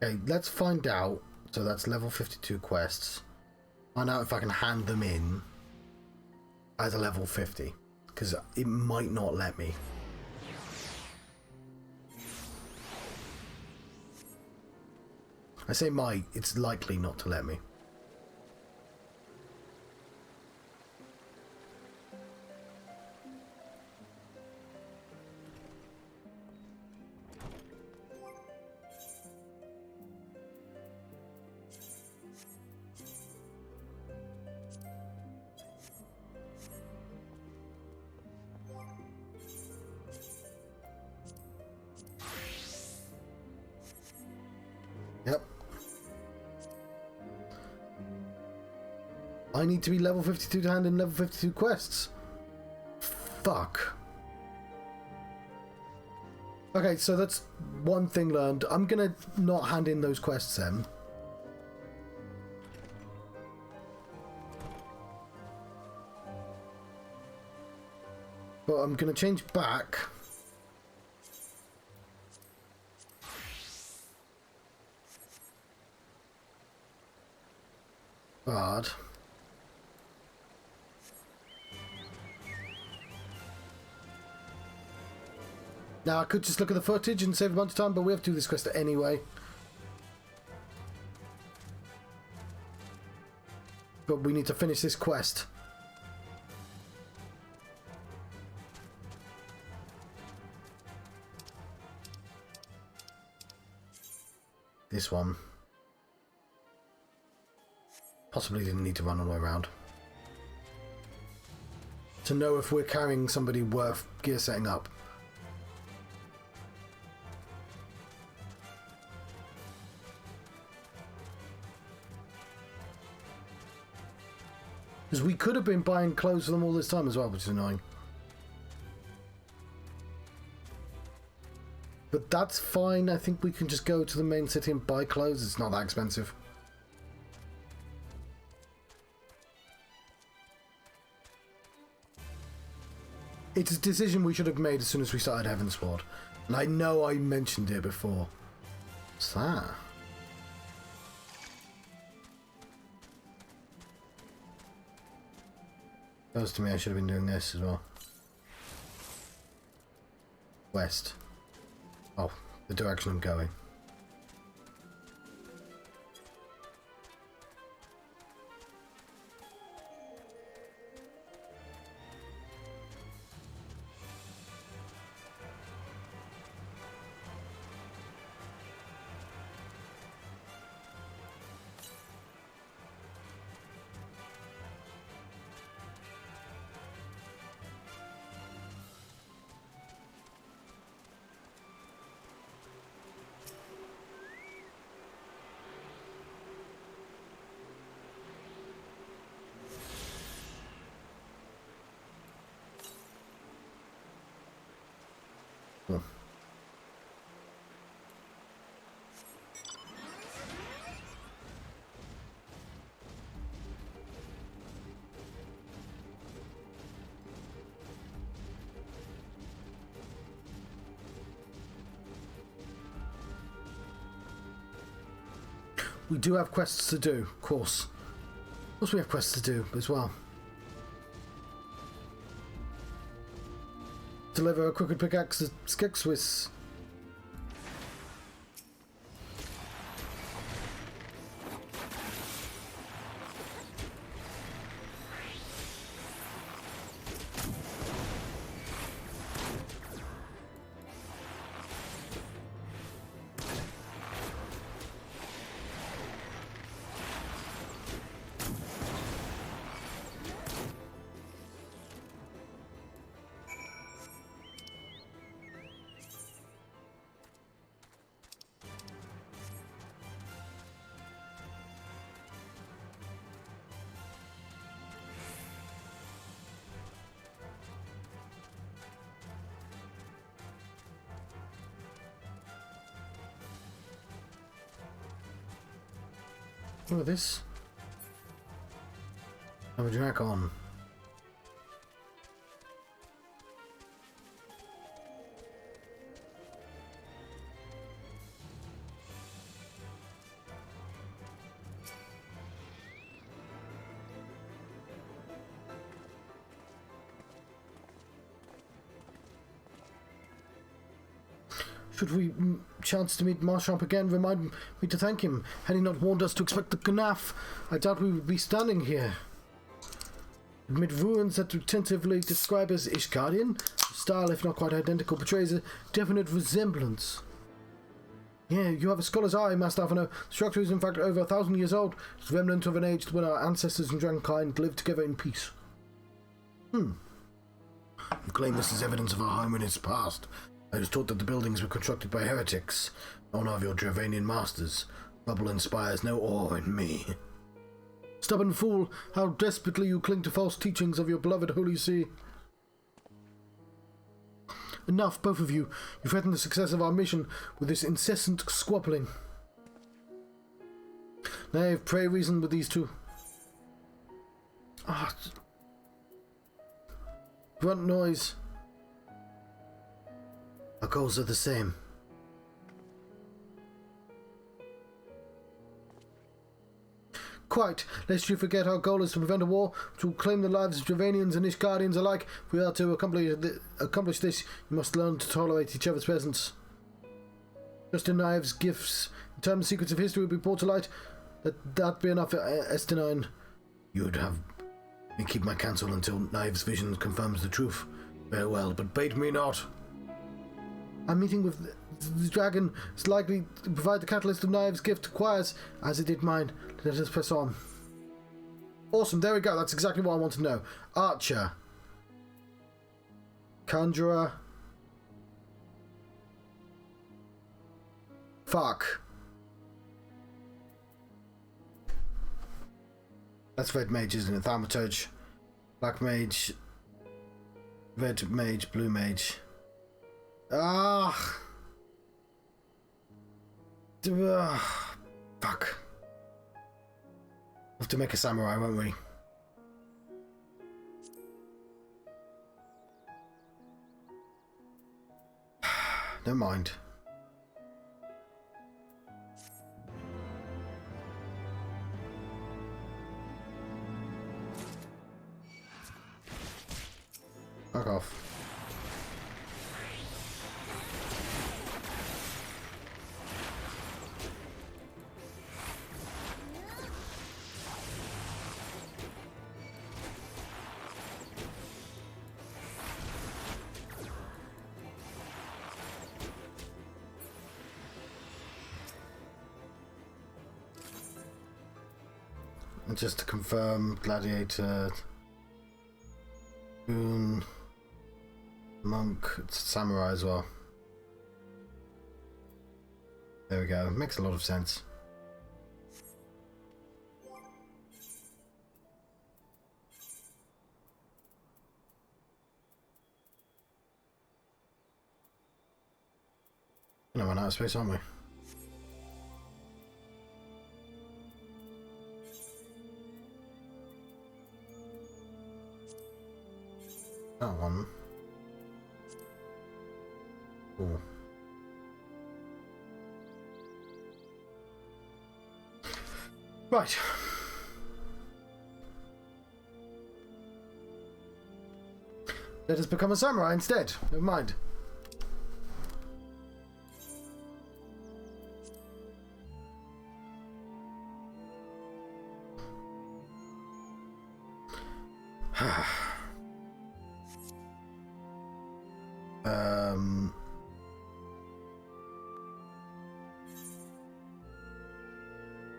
S1: Okay, let's find out. So that's level 52 quests. Find out if I can hand them in as a level 50. Because it might not let me. I say might, it's likely not to let me. Yep. I need to be level 52 to hand in level 52 quests. Fuck. Okay, so that's one thing learned. I'm gonna not hand in those quests then. But I'm gonna change back. Bard. Now I could just look at the footage and save a bunch of time, but we have to do this quest anyway. But we need to finish this quest. This one. Possibly didn't need to run all the way around. To know if we're carrying somebody worth gear setting up. Because we could have been buying clothes for them all this time as well, which is annoying. But that's fine. I think we can just go to the main city and buy clothes. It's not that expensive. It's a decision we should have made as soon as we started Heavensward. And I know I mentioned it before. What's that? Tells to me I should have been doing this as well. West. Oh, the direction I'm going. Cool. We do have quests to do, of course. Of course we have quests to do as well. Deliver a crooked pickaxe to Skexwis. Look at this. Have a drag on. Should we chance to meet Marchamp again, remind me to thank him. Had he not warned us to expect the Knaf, I doubt we would be standing here. Amid ruins that tentatively describe as Ishgardian, style, if not quite identical, betrays a definite resemblance. Yeah, you have a scholar's eye, Master Avano. The structure is in fact over 1,000 years old. It's a remnant of an age when our ancestors and dragonkind lived together in peace. You claim this is evidence of our home in its past. I was taught that the buildings were constructed by heretics, none of your Dravanian masters. Trouble inspires no awe in me. Stubborn fool, how desperately you cling to false teachings of your beloved Holy See. Enough, both of you. You threaten the success of our mission with this incessant squabbling. Nay, pray reason with these two. Grunt noise. Our goals are the same. Quite, lest you forget our goal is to prevent a war which will claim the lives of Dravanians and Ishgardians alike. If we are to accomplish this, you must learn to tolerate each other's presence. Just in Knives' gifts, in time the secrets of history will be brought to light. Let that be enough, Estinine. You would have me keep my counsel until Knives' vision confirms the truth. Very well, but bait me not. Our meeting with the dragon is likely to provide the catalyst of Knives' gift to Quires, as it did mine. Let us press on. Awesome, there we go. That's exactly what I want to know. Archer. Conjurer. Fuck. That's Red Mage, isn't it? Thaumaturge. Black Mage. Red Mage. Blue Mage. Fuck. We'll have to make a samurai, won't we? never mind. Fuck off. And just to confirm, Gladiator, Boon, Monk, it's Samurai as well. There we go, makes a lot of sense. No, we're out of space, aren't we? That one. Cool. Right. Let us become a samurai instead. Never mind.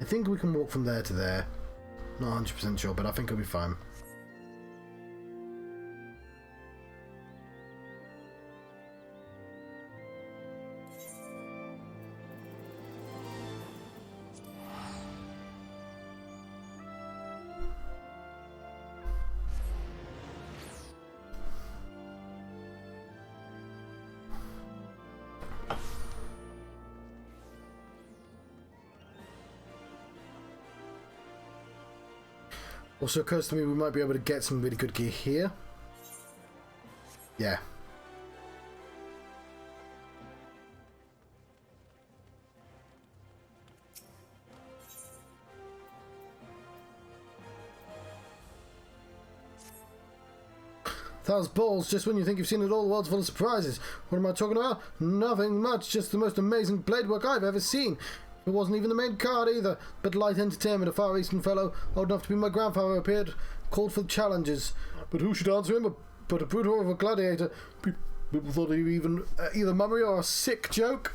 S1: I think we can walk from there to there. Not 100% sure, but I think it'll be fine. Also occurs to me we might be able to get some really good gear here. Yeah. Thousand balls, just when you think you've seen it all, the world's full of surprises. What am I talking about? Nothing much, just the most amazing blade work I've ever seen. It wasn't even the main card either, but light entertainment. A Far Eastern fellow, old enough to be my grandfather, appeared, called for the challenges. But who should answer him but a brute of a gladiator? People thought he even either mummery or a sick joke.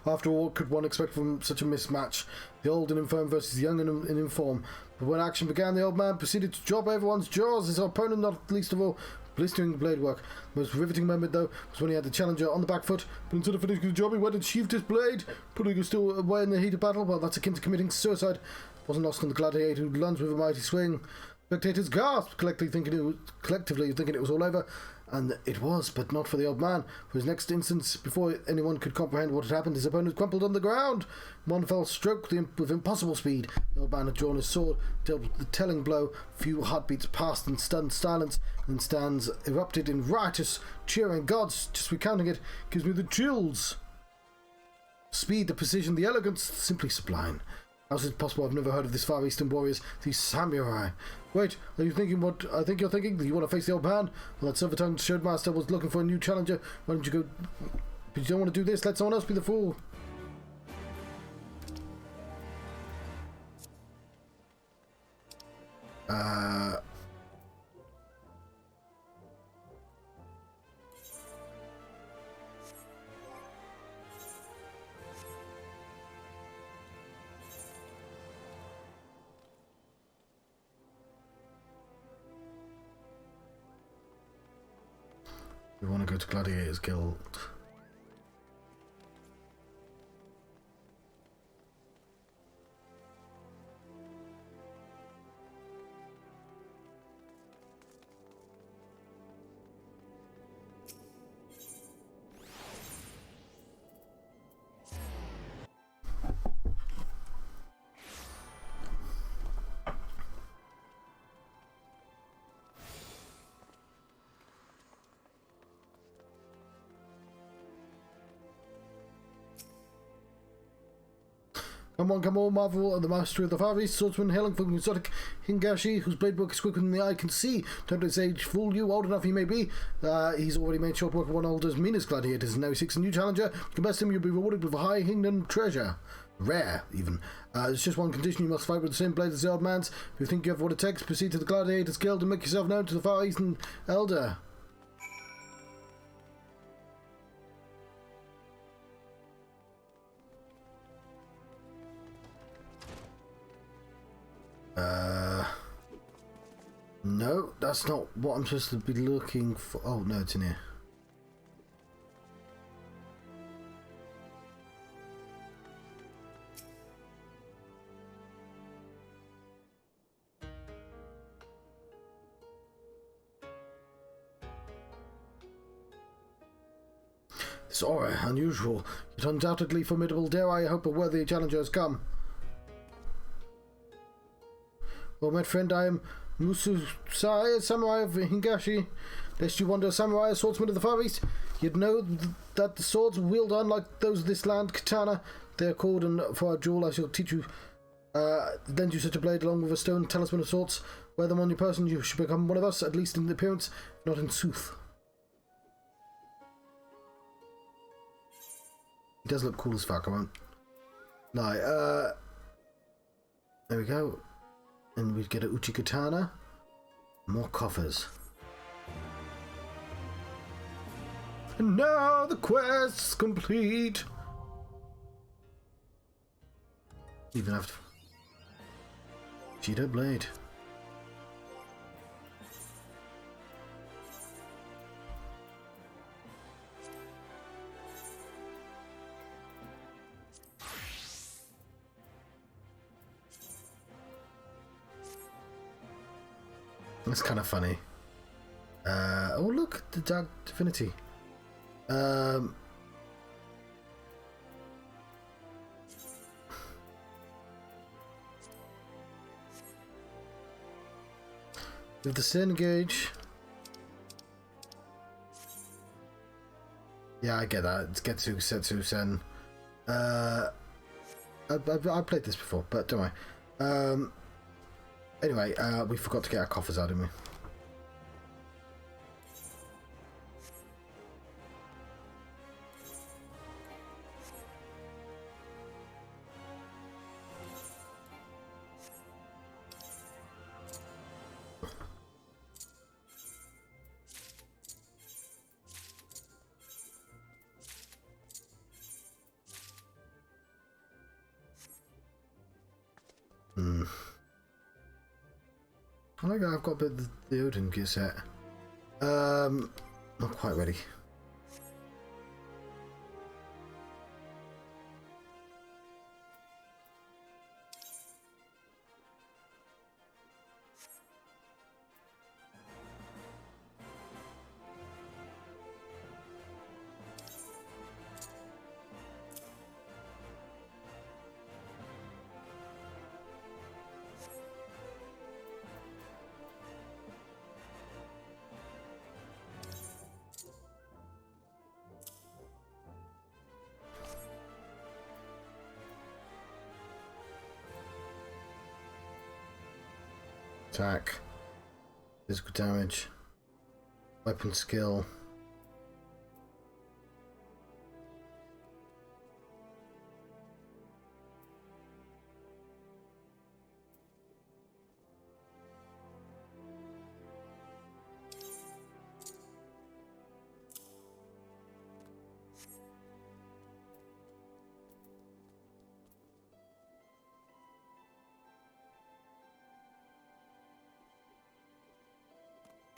S1: After all, what could one expect from such a mismatch? The old and infirm versus the young and informed. But when action began, the old man proceeded to drop everyone's jaws. His opponent, not least of all, blistering blade work. The most riveting moment, though, was when he had the challenger on the back foot, but instead of finishing the job, he went and sheathed his blade, putting him still away in the heat of battle. Well, that's akin to committing suicide. It wasn't lost on the gladiator, who lunged with a mighty swing. Spectators gasped, collectively thinking it was all over, and it was, but not for the old man. For his next instance, before anyone could comprehend what had happened, his opponent crumpled on the ground. One fell stroke with impossible speed. The old man had drawn his sword, dealt with the telling blow. A few heartbeats passed in stunned silence, and stands erupted in riotous cheering. Gods, just recounting it gives me the chills. Speed, the precision, the elegance, simply sublime. How is it possible? I've never heard of this Far Eastern warriors, these samurai. Wait, are you thinking what I think you're thinking? Do you want to face the old man? Well, that silver-tongued sherdmaster was looking for a new challenger. Why don't you go... But you don't want to do this? Let someone else be the fool. We want to go to Gladiators Guild. Come on, marvel at the mastery of the Far East swordsman hailing from exotic Hingashi, whose blade work is quicker than the eye can see. Don't let his age fool you, old enough he may be. He's already made short work of one old as meanest gladiators, and now he seeks a new challenger. If you can best him, you'll be rewarded with a high kingdom treasure. Rare, even. There's just one condition: you must fight with the same blade as the old man's. If you think you have what it takes, proceed to the Gladiators Guild and make yourself known to the Far Eastern Elder. No, that's not what I'm supposed to be looking for. Oh, no, it's in here. This aura, unusual, yet undoubtedly formidable. Dare I hope a worthy challenger has come. Well, my friend, I am Musosai, samurai of Hingashi. Lest you wonder, samurai, a swordsman of the Far East. You'd know that the swords wield unlike those of this land, katana. They are called, and for our jewel I shall teach you. Lend you such a blade along with a stone talisman of sorts. Wear them on your person, you should become one of us, at least in appearance, if not in sooth. He does look cool as fuck, I won't lie. There we go. And we get a Uchi Katana. More coffers. And now the quest's complete. Even after Cheetah Blade. That's kind of funny. Oh look, the Dark Divinity. With the Sin gauge. Yeah, I get that. It's Getsu, Setsu, Sen. I played this before, but don't worry. Anyway, we forgot to get our coffers out, didn't we? I think I've got a bit of the Odin gear set. Not quite ready. Attack, physical damage, weapon skill.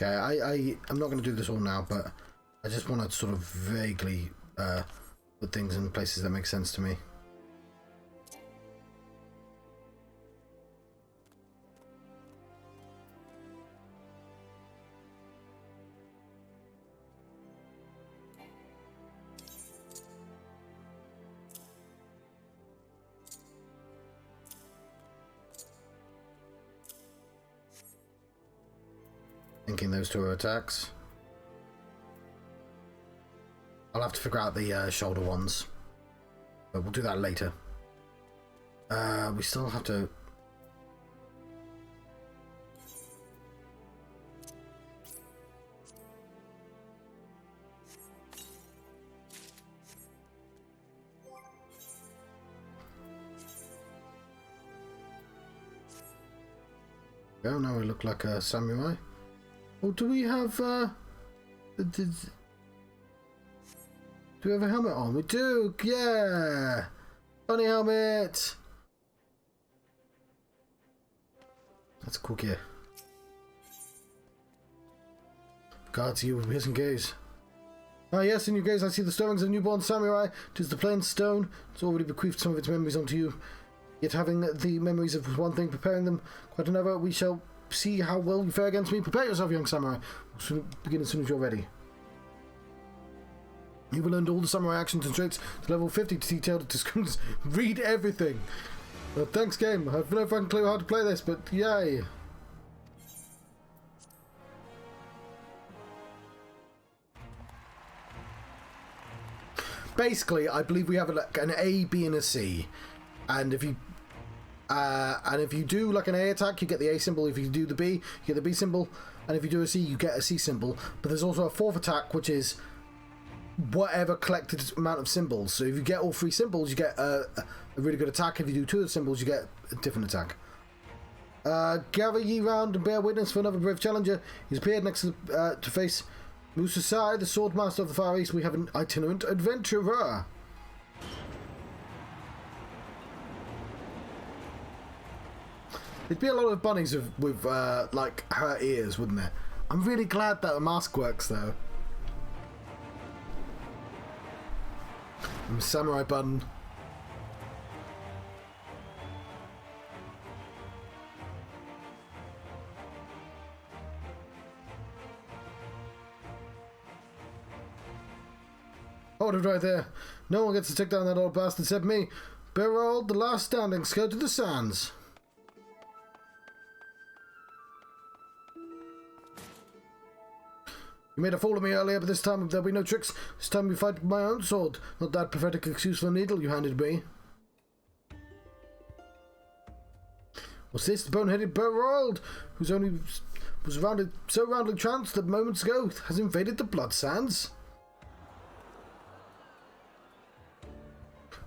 S1: Okay, I'm not going to do this all now, but I just want to sort of vaguely put things in places that make sense to me. Thinking those two are attacks. I'll have to figure out the shoulder ones, but we'll do that later. We still have to... Oh, now we look like a samurai. Oh, do we have, do we have a helmet on? We do, yeah! Bunny helmet! That's a cool gear. Guards you with piercing gaze. Ah yes, in your gaze I see the stirrings of a newborn samurai. 'Tis the plain stone. It's already bequeathed some of its memories onto you. Yet having the memories of one thing, preparing them quite another, we shall see how well you fare against me. Prepare yourself, young samurai. We'll begin as soon as you're ready. You will learn all the samurai actions and traits to level 50 to detailed descriptions. Read everything. Thanks, game. I have no fucking clue how to play this, but yay. Basically, I believe we have an A, B, and a C. And if you do like an A attack, you get the A symbol. If you do the B, you get the B symbol. And if you do a C, you get a C symbol. But there's also a fourth attack, which is whatever collected amount of symbols. So if you get all three symbols, you get a really good attack. If you do two of the symbols, you get a different attack. Gather ye round and bear witness for another brave challenger. He's appeared next to face Musosai, the sword master of the Far East. We have an itinerant adventurer. There'd be a lot of bunnies with like her ears, wouldn't there? I'm really glad that the mask works though. Samurai bun. Hold it right there. No one gets to take down that old bastard except me. Berold, the last standing, go to the sands. You made a fool of me earlier, but this time there'll be no tricks. This time we fight with my own sword, not that pathetic excuse for a needle you handed me. What's this? The bone-headed Berold, who's only was so roundly tranced that moments ago has invaded the blood sands.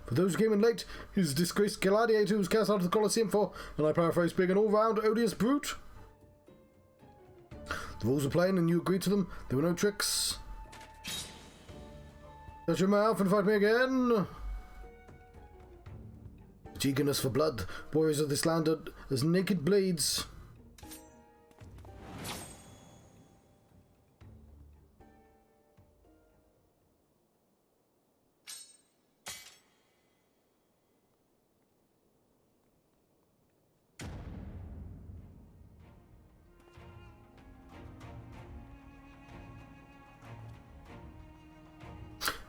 S1: For those who came in late, he's a disgraced gladiator who was cast out of the Colosseum for, and I paraphrase, being an all-round odious brute. The rules were plain and you agreed to them. There were no tricks. Shut your mouth and fight me again. Such eagerness for blood. Warriors of this land are as naked blades.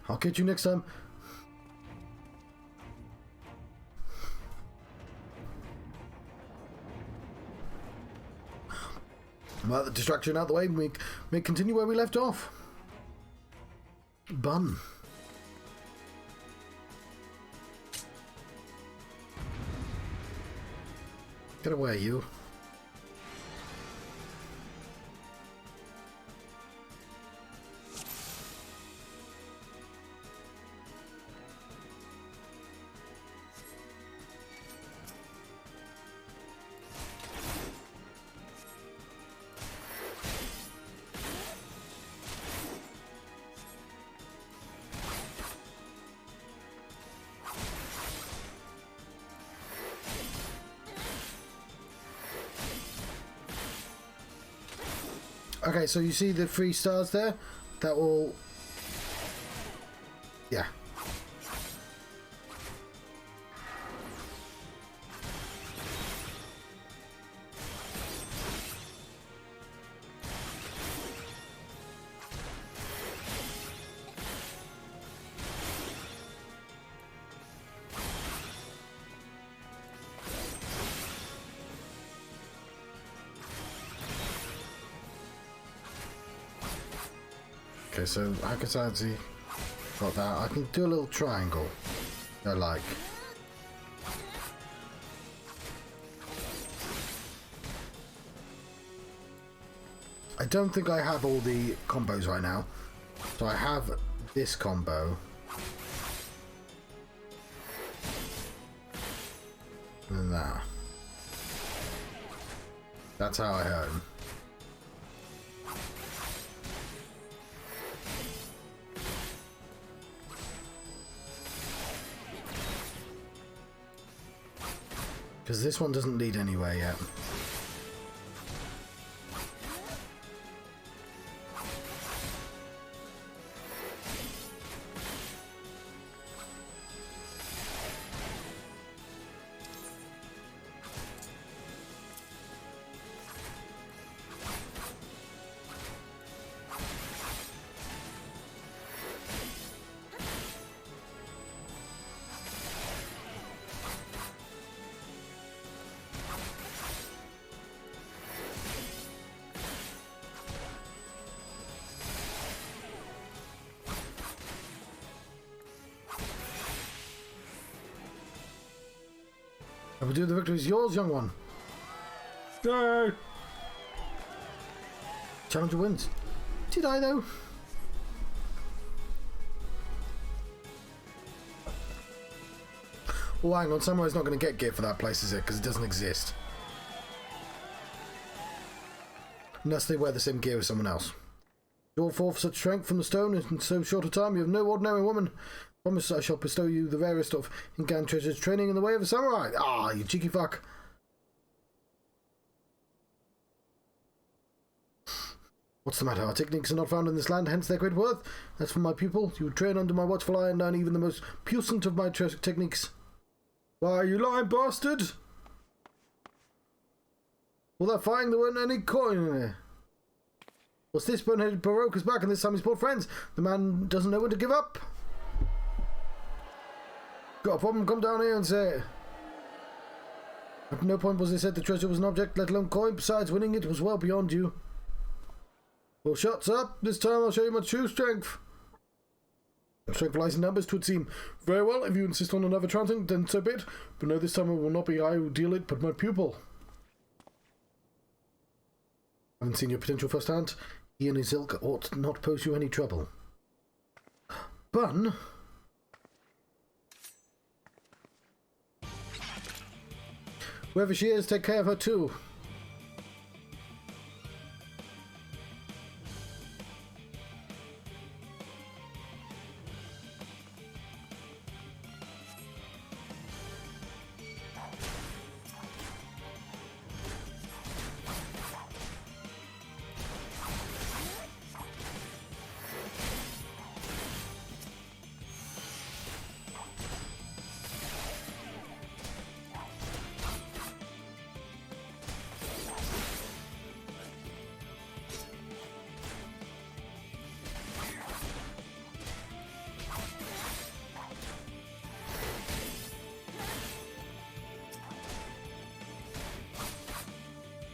S1: I'll catch you next time. Well, the distraction out the way, we may continue where we left off. Bun. Get away, you. Okay, so you see the 3 stars there? That will... Yeah. Okay, so Akasadzi got that. I can do a little triangle. I like. don't think I have all the combos right now. So I have this combo. And that. That's how I hurt him. Because this one doesn't lead anywhere yet. I will do the victory is yours, young one. Go! Challenger wins. Did I, though? Oh, hang on. Samurai's not going to get gear for that place, is it? Because it doesn't exist. Unless they wear the same gear as someone else. Draw forth such strength from the stone in so short a time, you have no ordinary woman. Promise I shall bestow you the rarest of Incan treasures, training in the way of a samurai. Ah, you cheeky fuck. What's the matter? Our techniques are not found in this land, hence their great worth. As for my pupil, you would train under my watchful eye and learn even the most puissant of my techniques. Why, you lying bastard! All that fighting, there weren't any coin in there. What's this? Boneheaded Baroque is back, and this time he's brought friends. The man doesn't know when to give up. Got a problem? Come down here and say it. At no point was it said the treasure was an object, let alone coin. Besides, winning it was well beyond you. Well, shuts up. This time I'll show you my true strength. Your strength lies in numbers, 'twould seem. Very well, if you insist on another trouncing, then so be it. But no, this time it will not be I who deal it, but my pupil. I haven't seen your potential firsthand. He and his ilk ought not pose you any trouble. Bun? Whoever she is, take care of her too.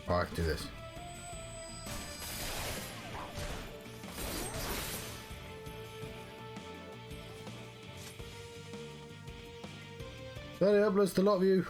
S1: Oh, I can do this. Very helpless, a lot of you.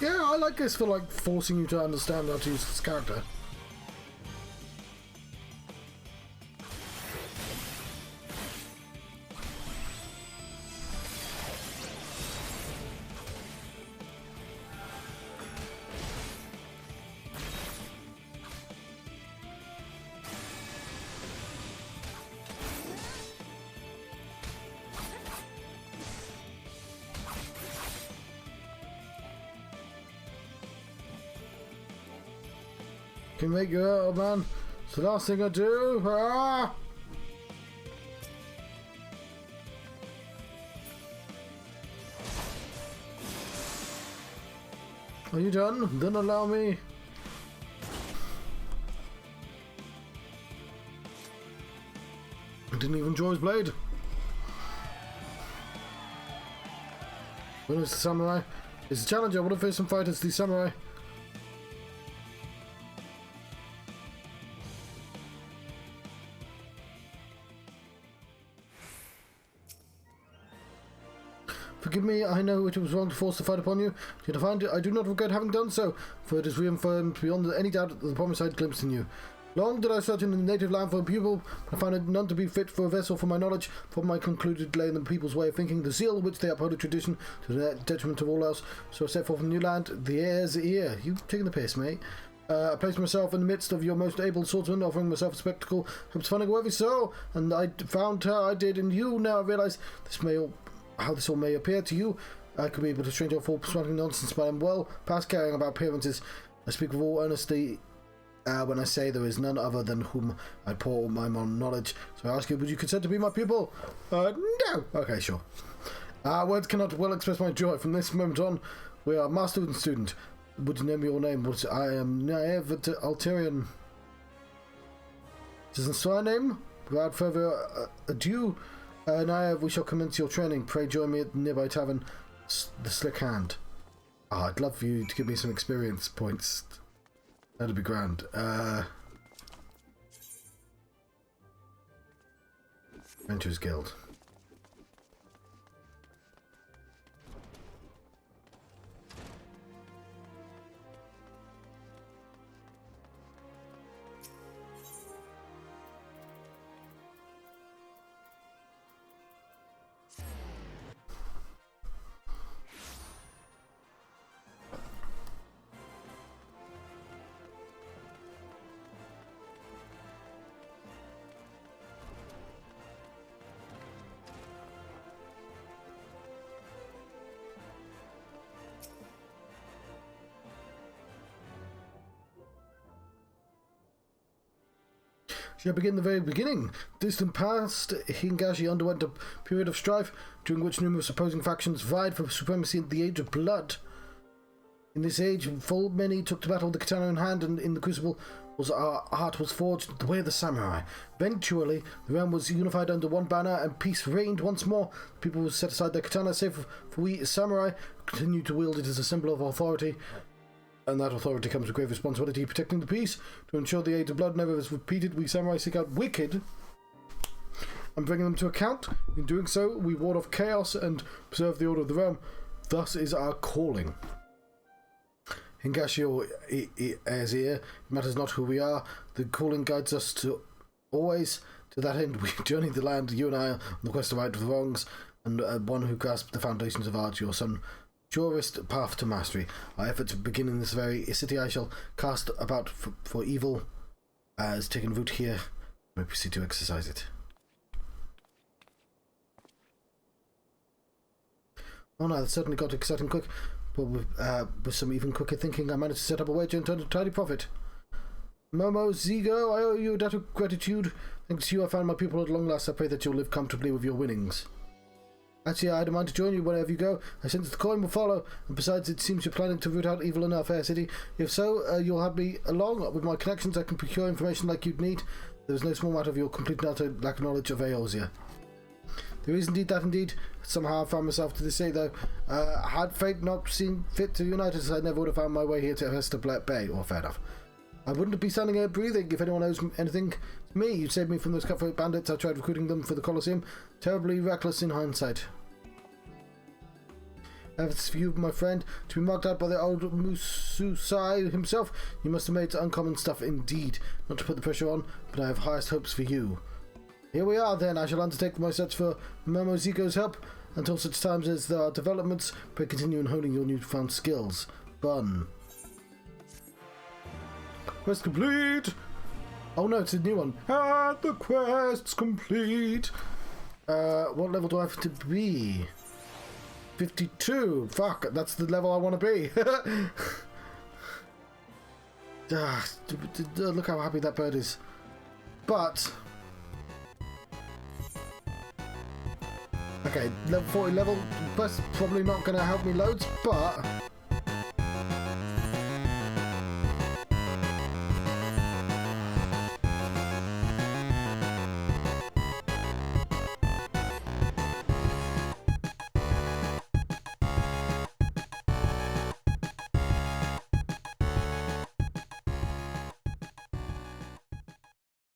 S1: Yeah, I like this for like forcing you to understand how to use this character. Can make you out, old man. It's the last thing I do. Ah! Are you done? Then allow me. I didn't even draw his blade. When is the samurai? It's a challenge. I want to face some fighters. The samurai. Forgive me, I know it was wrong to force the fight upon you. Yet I find it, I do not regret having done so, for it is reaffirmed beyond any doubt the promise I had glimpsed in you. Long did I search in the native land for a pupil, but I found it none to be fit for a vessel for my knowledge, for my concluded lay in the people's way of thinking, the zeal which they uphold a tradition, to the detriment of all else. So I set forth from new land, the heir's ear. You taking the piss, mate? I placed myself in the midst of your most able swordsmen, offering myself a spectacle, hopes finding a worthy soul, and I found her, I did, and you now I realise this may all... How this all may appear to you, I could be able to strange your full smuggling nonsense, but I'm well past caring about appearances. I speak with all earnesty when I say there is none other than whom I pour all my knowledge. So I ask you, would you consent to be my pupil? No. Okay, sure. Words cannot well express my joy. From this moment on, we are master and student. Would you name your name? I am Naive Alterian. Is this my name? Without further ado, Naive, we shall commence your training. Pray join me at the nearby tavern, the Slick Hand. I'd love for you to give me some experience points. That'd be grand. Adventurers Guild. Shall I begin the very beginning? Distant past, Hingashi underwent a period of strife, during which numerous opposing factions vied for supremacy in the Age of Blood. In this age, full many took to battle with the katana in hand, and in the crucible our art was forged the way of the samurai. Eventually, the realm was unified under one banner, and peace reigned once more. People would set aside their katana, save for we samurai, continue to wield it as a symbol of authority. And that authority comes with grave responsibility, protecting the peace. To ensure the Age of Blood never is repeated, we samurai seek out wicked and bringing them to account. In doing so, we ward off chaos and preserve the order of the realm. Thus is our calling. Hingashio as here, it matters not who we are. The calling guides us to always. To that end, we journey the land, you and I, on the quest to right the wrongs, and one who grasped the foundations of art, your son. Surest path to mastery. Our efforts begin in this very city. I shall cast about for evil as taken root here. We proceed to exercise it. Oh no, that certainly got exciting quick. But with some even quicker thinking, I managed to set up a wager and turn a tidy profit. Momo Zigo, I owe you a debt of gratitude. Thanks to you, I found my pupil at long last. I pray that you'll live comfortably with your winnings. Actually, I demand to join you wherever you go. I sense the coin will follow, and besides, it seems you're planning to root out evil in our fair city. If so, you'll have me along. With my connections, I can procure information like you'd need. There's no small matter of your complete and lack of knowledge of Eorzea. There is indeed that indeed. Somehow I found myself to this day, though. Had fate not seen fit to unite us, I never would have found my way here to Hester Bay. Or fair enough. I wouldn't be standing here breathing if anyone owes anything to me. You saved me from those cutthroat bandits. I tried recruiting them for the Colosseum. Terribly reckless in hindsight. As for you, my friend, to be marked out by the old Musosai himself, you must have made uncommon stuff indeed. Not to put the pressure on, but I have highest hopes for you. Here we are then. I shall undertake my search for Momoziko's help until such times as there are developments. Pray continue in honing your newfound skills. Bun. Quest complete! Oh no, it's a new one. And the quest's complete! What level do I have to be? 52! Fuck, that's the level I want to be! Look how happy that bird is. But... okay, level 40 level, that's probably not going to help me loads, but...